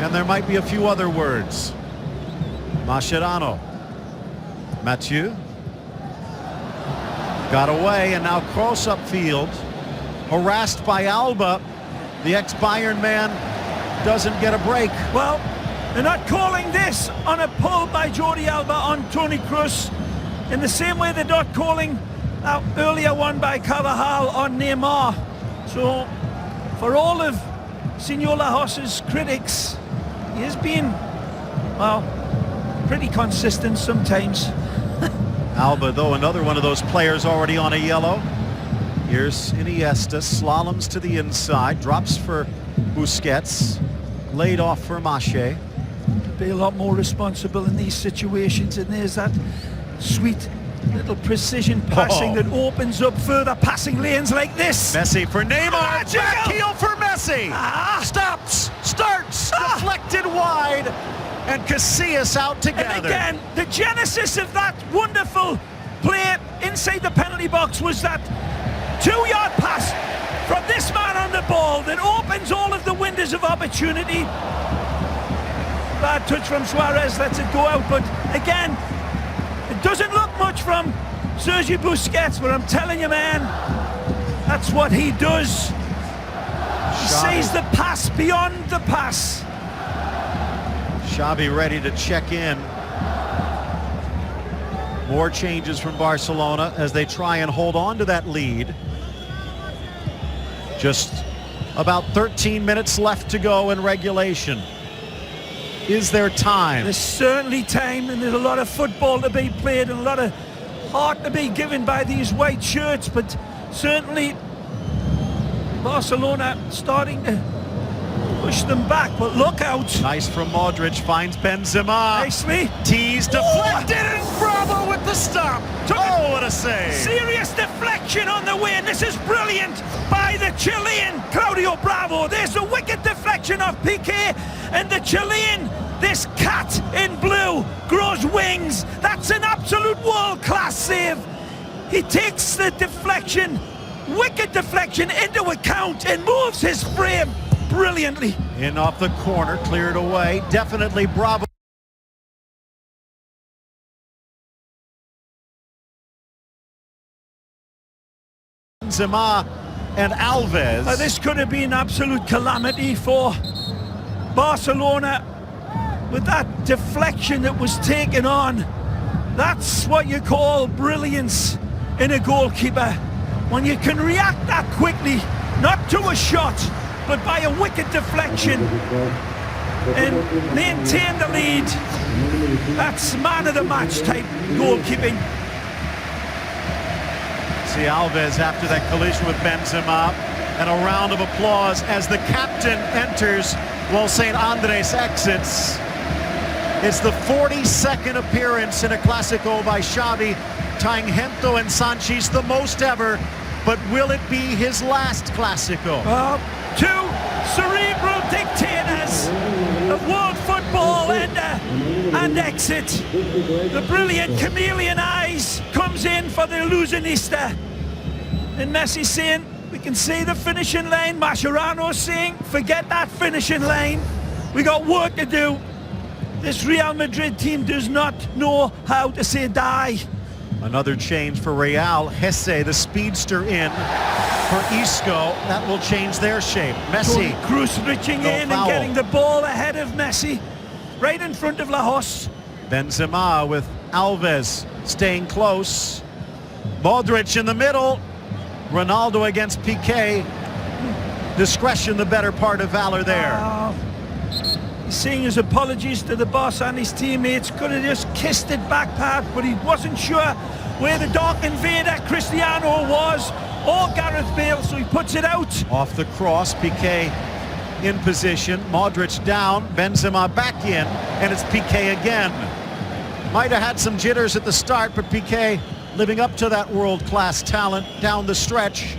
And there might be a few other words. Mascherano. Mathieu. Got away, and now cross upfield. Harassed by Alba. The ex-Bayern man doesn't get a break. Well, they're not calling this on a pull by Jordi Alba on Toni Kroos in the same way they're not calling that earlier one by Carvajal on Neymar. So, for all of Senor Lajos's critics, he has been, well, pretty consistent sometimes. Alba, though, another one of those players already on a yellow. Here's Iniesta, slaloms to the inside, drops for Busquets, laid off for Mache. Be a lot more responsible in these situations, and there's that sweet little precision passing that opens up further passing lanes like this. Messi for Neymar, back heel for Messi. Stops, starts, deflected wide, and Casillas out together. And again, the genesis of that wonderful play inside the penalty box was that 2-yard pass from this man on the ball that opens all of the windows of opportunity. Bad touch from Suarez, lets it go out, but again, it doesn't look much from Sergio Busquets, but I'm telling you, man, that's what he does. He sees the pass beyond the pass. Xavi ready to check in. More changes from Barcelona as they try and hold on to that lead. Just about 13 minutes left to go in regulation. Is there time? There's certainly time, and there's a lot of football to be played and a lot of heart to be given by these white shirts, but certainly Barcelona starting to push them back, but look out. Nice from Modric, finds Benzema. Nicely. Tees deflected, and Bravo with the stop. Oh, what a save. Serious deflection on the win. This is brilliant by the Chilean Claudio Bravo. There's a wicked deflection of Piqué, and the Chilean, this cat in blue, grows wings. That's an absolute world-class save. He takes the deflection, wicked deflection, into account and moves his frame brilliantly. In off the corner, cleared away. Definitely Bravo. Benzema and Alves. This could have been absolute calamity for Barcelona with that deflection that was taken on. That's what you call brilliance in a goalkeeper. When you can react that quickly, not to a shot, but by a wicked deflection, and maintain the lead. That's man of the match type goalkeeping. See Alves after that collision with Benzema, and a round of applause as the captain enters while St. Andres exits. It's the 42nd appearance in a Clasico by Xavi, tying Gento and Sanchez the most ever, but will it be his last Clasico? Two cerebral dictators of world football enter and exit. The brilliant chameleon eyes comes in for the illusionista. And Messi saying, we can see the finishing line. Mascherano saying, forget that finishing line. We got work to do. This Real Madrid team does not know how to say die. Another change for Real. Hesse, the speedster, in for Isco. That will change their shape. Messi. Cruz reaching in and getting the ball ahead of Messi, right in front of Lajos. Benzema with Alves staying close. Modric in the middle. Ronaldo against Piqué. Discretion the better part of valor there. He's saying his apologies to the boss and his teammates. Could have just kissed it back, Pat, but he wasn't sure where the Dark Invader Cristiano was, or Gareth Bale, so he puts it out. Off the cross, Piqué in position. Modric down, Benzema back in, and it's Piqué again. Might have had some jitters at the start, but Piqué living up to that world-class talent down the stretch.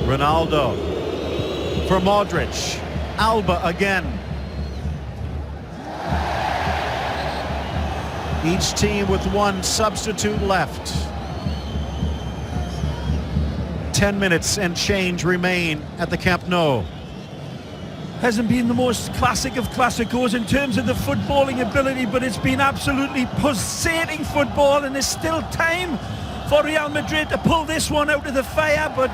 Ronaldo for Modric. Alba again. Each team with one substitute left. 10 minutes and change remain at the Camp Nou. Hasn't been the most classic of Clásicos in terms of the footballing ability, but it's been absolutely pulsating football, and there's still time for Real Madrid to pull this one out of the fire, but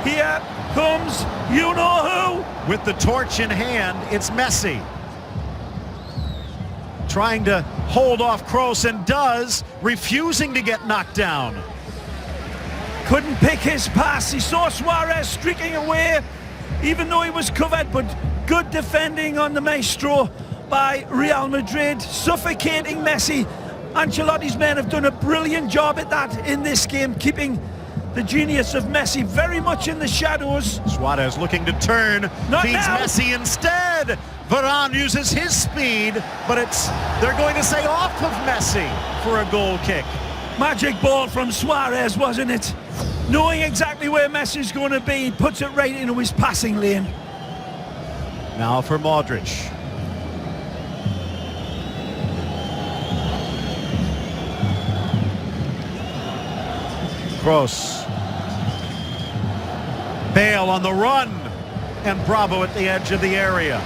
here comes you-know-who. With the torch in hand, it's Messi. Trying to hold off Kroos, and does, refusing to get knocked down. Couldn't pick his pass. He saw Suarez streaking away, even though he was covered, but good defending on the maestro by Real Madrid, suffocating Messi. Ancelotti's men have done a brilliant job at that in this game, keeping the genius of Messi very much in the shadows. Suarez looking to turn, Not feeds now. Messi instead. Varane uses his speed, but they're going to say off of Messi for a goal kick. Magic ball from Suarez, wasn't it? Knowing exactly where Messi's going to be, he puts it right into his passing lane. Now for Modric. Kroos. Bale on the run, and Bravo at the edge of the area.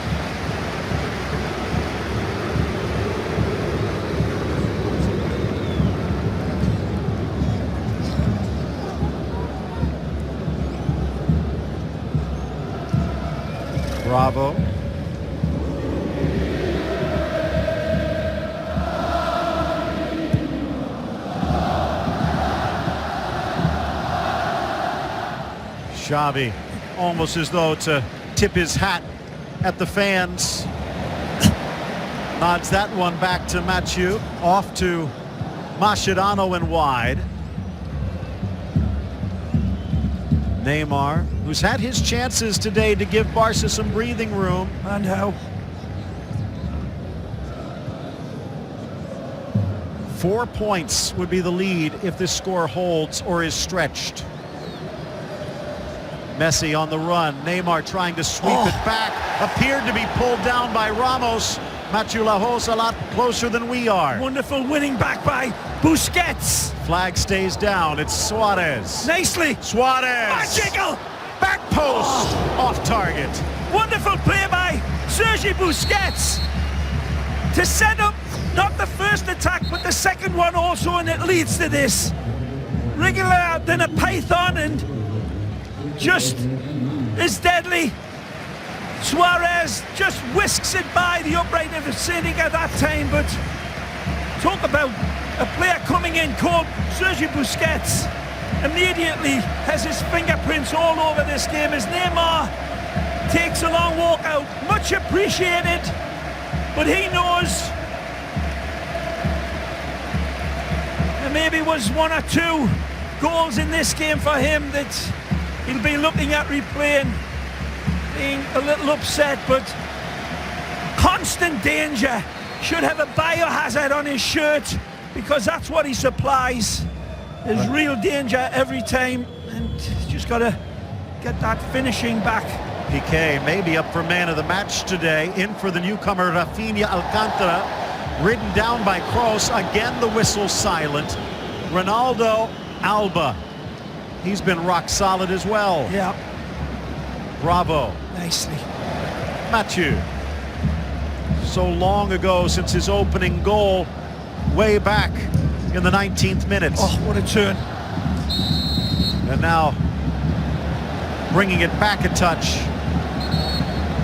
Bravo. Xavi, almost as though to tip his hat at the fans. Nods that one back to Mathieu. Off to Mascherano and wide. Neymar, who's had his chances today to give Barca some breathing room. And how? 4 points would be the lead if this score holds or is stretched. Messi on the run. Neymar trying to sweep it back. Appeared to be pulled down by Ramos. Mathieu Lahoz a lot closer than we are. Wonderful winning back by Busquets. Flag stays down. It's Suarez. Nicely. Suarez. Magical. Back post. Off target. Wonderful play by Sergi Busquets to set up not the first attack but the second one also, and it leads to this. Wriggling out than a python and just as deadly. Suarez just whisks it by the upright of the ceiling at that time, but talk about a player coming in called Sergi Busquets. Immediately has his fingerprints all over this game as Neymar takes a long walk out. Much appreciated, but he knows there maybe was one or two goals in this game for him that he'll be looking at replaying, being a little upset, but constant danger. Should have a biohazard on his shirt because that's what he supplies. There's real danger every time, and just got to get that finishing back. Piqué maybe up for man of the match today. In for the newcomer Rafinha Alcantara. Ridden down by Kroos. Again the whistle silent. Ronaldo, Alba. He's been rock solid as well. Yeah. Bravo. Nicely. Mathieu. So long ago since his opening goal, way back in the 19th minute. Oh, what a turn. And now bringing it back a touch.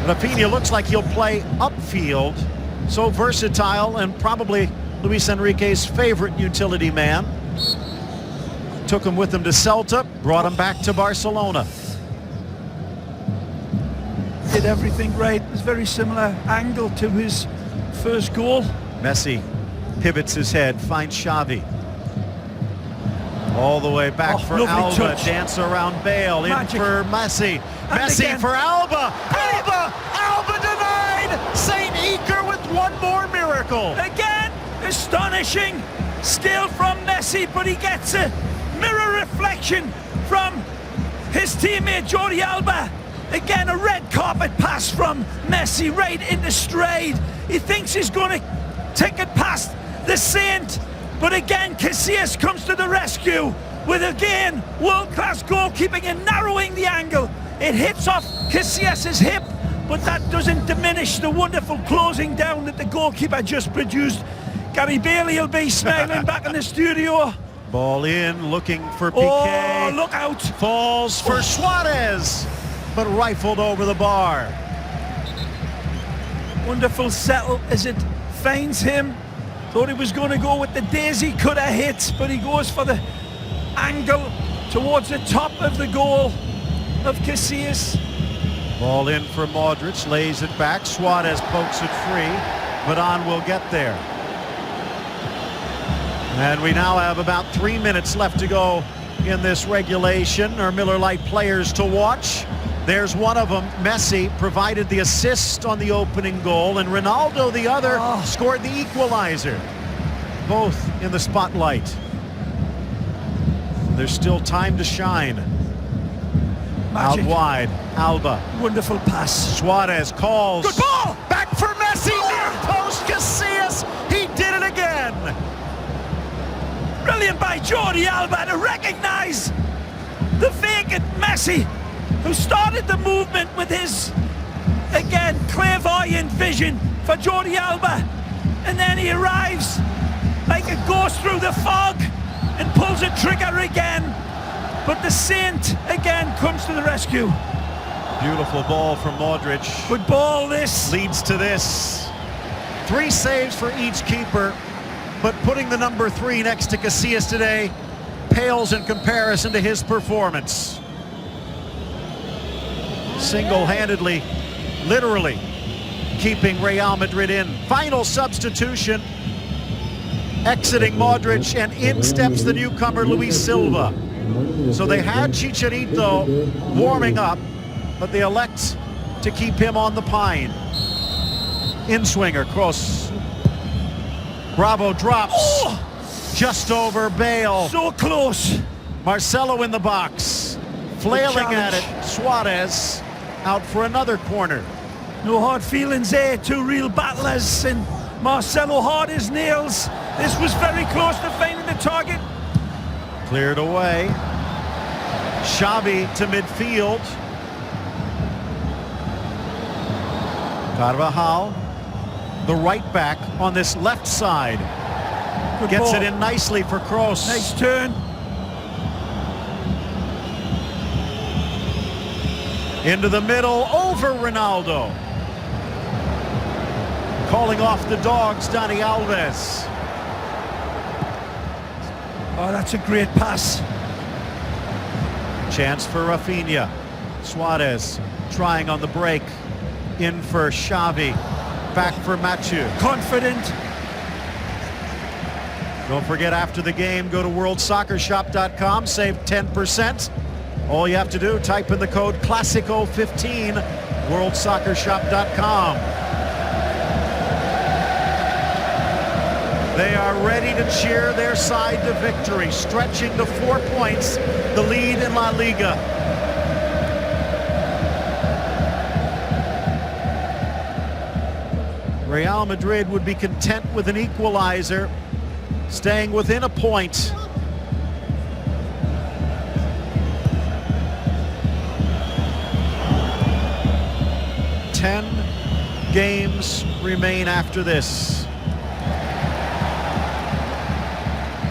Rafinha looks like he'll play upfield. So versatile and probably Luis Enrique's favorite utility man. Took him with him to Celta, brought him back to Barcelona. Did everything right. It was very similar angle to his first goal. Messi pivots his head, finds Xavi. All the way back for Alba, touch. dance around Bale, Magic. in for Messi. And Messi again. for Alba. Alba denied. Saint Iker with one more miracle. Again, astonishing skill from Messi, but he gets a mirror reflection from his teammate Jordi Alba. Again, a red carpet pass from Messi right into stride. He thinks he's going to take it past the Saint, but again Casillas comes to the rescue with again world-class goalkeeping and narrowing the angle. It hits off Casillas' hip, but that doesn't diminish the wonderful closing down that the goalkeeper just produced. Gary Bailey will be smiling back in the studio. Ball in, looking for Piqué. Oh, look out. Falls for Suarez, but rifled over the bar. Wonderful settle as it finds him. Thought he was going to go with the daisy cutter hit, but he goes for the angle towards the top of the goal of Casillas. Ball in for Modric, lays it back. Suarez pokes it free. Varane will get there. And we now have about 3 minutes left to go in this regulation. Our Miller Lite players to watch. There's one of them. Messi provided the assist on the opening goal, and Ronaldo, the other, scored the equalizer. Both in the spotlight. There's still time to shine. Magic. Out wide, Alba. Wonderful pass. Suarez calls. Good ball! Back for Messi, near post, Casillas. He did it again. Brilliant by Jordi Alba to recognise the vacant Messi, who started the movement with his, again, clairvoyant vision for Jordi Alba. And then he arrives like a ghost through the fog and pulls a trigger again. But the Saint again comes to the rescue. Beautiful ball from Modric. Good ball, this. Leads to this. 3 saves for each keeper, but putting the number 3 next to Casillas today pales in comparison to his performance. Single-handedly, literally, keeping Real Madrid in. Final substitution. Exiting Modric, and in steps the newcomer Luis Silva. So they had Chicharito warming up, but they elect to keep him on the pine. In-swinger, cross. Bravo drops. Just over Bale. So close. Marcelo in the box. Flailing at it. Suarez out for another corner. No hard feelings there. 2 real battlers, and Marcelo hard as nails. This was very close to finding the target. Cleared away. Xavi to midfield. Carvajal, the right back on this left side. Good Gets ball. it in nicely for Kroos. Nice turn. Into the middle, over Ronaldo. Calling off the dogs, Dani Alves. Oh, that's a great pass. Chance for Rafinha. Suarez trying on the break. In for Xavi. Back for Mathieu. Confident. Don't forget, after the game, go to worldsoccershop.com. Save 10%. All you have to do, type in the code Clasico15. worldsoccershop.com. They are ready to cheer their side to victory, stretching to 4 points, the lead in La Liga. Real Madrid would be content with an equalizer, staying within a point. Ten games remain after this.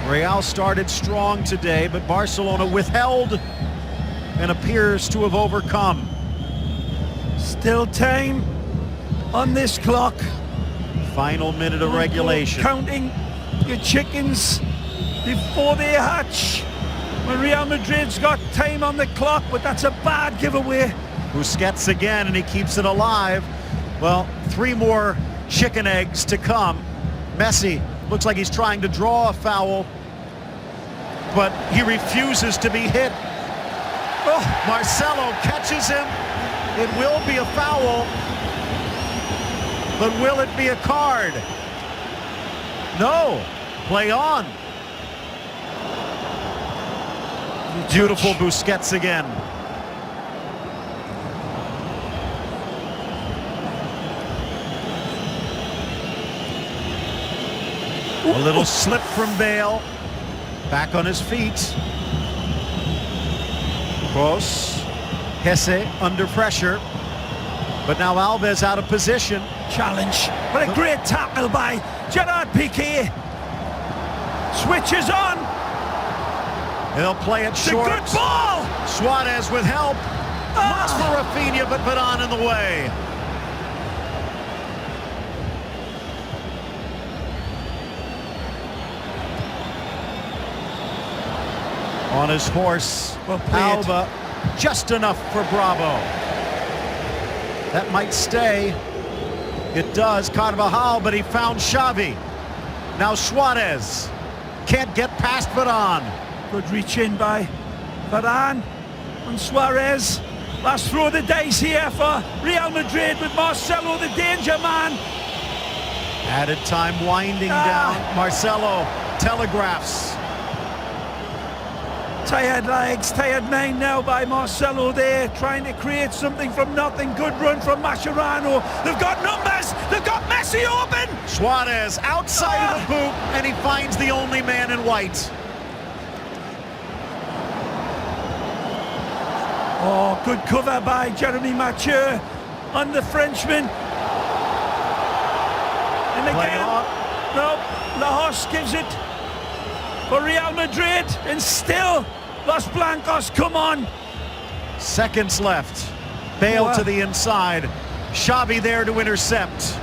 Real started strong today, but Barcelona withheld and appears to have overcome. Still time on this clock. Final minute of regulation. Counting your chickens before they hatch. When Real Madrid's got time on the clock, but that's a bad giveaway. Busquets again, and he keeps it alive. Well, 3 more chicken eggs to come. Messi looks like he's trying to draw a foul, but he refuses to be hit. Oh, Marcelo catches him. It will be a foul, but will it be a card? No. Play on. Beautiful Busquets again. A little slip from Bale. Back on his feet. Kroos. Hesse under pressure. But now Alves out of position. Challenge. What a great tackle by Gerard Piqué. Switches on. They'll play it short. It's a good ball. Suarez with help. Looks for Rafinha, but Varane in the way. On his horse, Well played. Alba, just enough for Bravo. That might stay. It does. Carvajal, but he found Xavi. Now Suarez. Can't get past Varane. Good reach in by Varane and Suarez. Let's throw the dice here for Real Madrid with Marcelo, the danger man. Added time winding down. Marcelo telegraphs. Tired legs, tired mind now by Marcelo there, trying to create something from nothing. Good run from Mascherano. They've got numbers. They've got Messi open. Suarez outside of the boot, and he finds the only man in white. Oh, good cover by Jeremy Mathieu on the Frenchman. And again, no, Lajos gives it for Real Madrid, and still Los Blancos come on. Seconds left. Bale to the inside. Xavi there to intercept.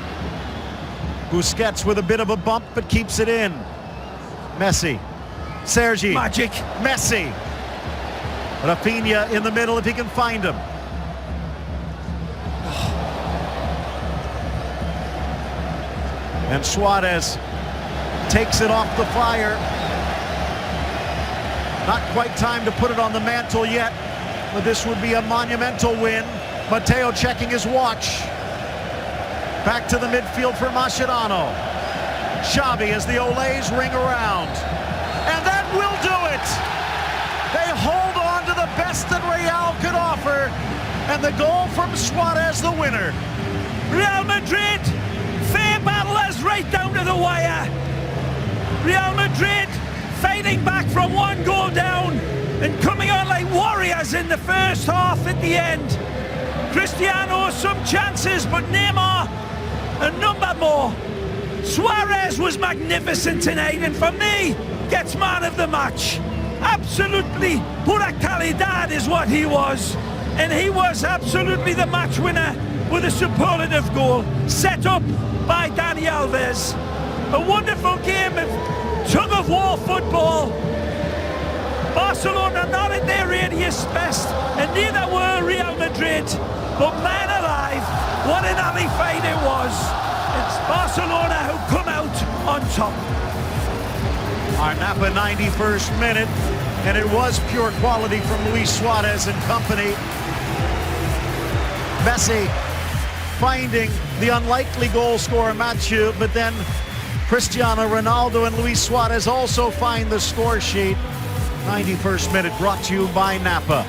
Busquets with a bit of a bump, but keeps it in. Messi. Sergi. Magic. Messi. Rafinha in the middle if he can find him. And Suarez takes it off the fire. Not quite time to put it on the mantle yet, but this would be a monumental win. Matteo checking his watch. Back to the midfield for Mascherano. Xavi as the Olays ring around. And that will do it! They hold on to the best that Real could offer, and the goal from Suarez, the winner. Real Madrid, fair battlers right down to the wire. Real Madrid fighting back from one goal down and coming on like warriors in the first half at the end. Cristiano, some chances, but Neymar, a number more. Suarez was magnificent tonight, and for me, gets man of the match. Absolutely pura calidad is what he was, and he was absolutely the match winner with a superlative goal set up by Dani Alves. A wonderful game of tug-of-war football. Barcelona not at their radius best, and neither were Real Madrid, but man alive, what an alley fight it was. It's Barcelona who come out on top. Our Napa 91st minute, and it was pure quality from Luis Suarez and company. Messi finding the unlikely goal scorer Mathieu, but then Cristiano Ronaldo and Luis Suarez also find the score sheet. 91st minute brought to you by Napa.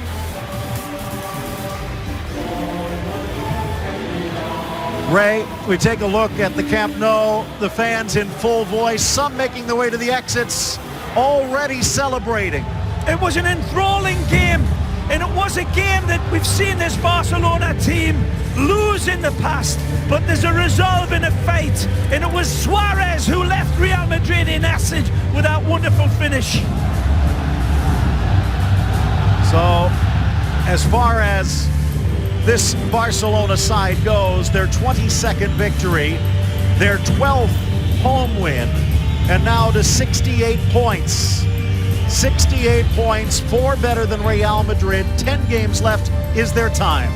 Ray, we take a look at the Camp Nou, the fans in full voice, some making their way to the exits, already celebrating. It was an enthralling game, and it was a game that we've seen this Barcelona team lose in the past, but there's a resolve in a fight, and it was Suarez who left Real Madrid in acid with that wonderful finish. So, as far as this Barcelona side goes, their 22nd victory, their 12th home win, and now to 68 points. 68 points, 4 better than Real Madrid, 10 games left is their time.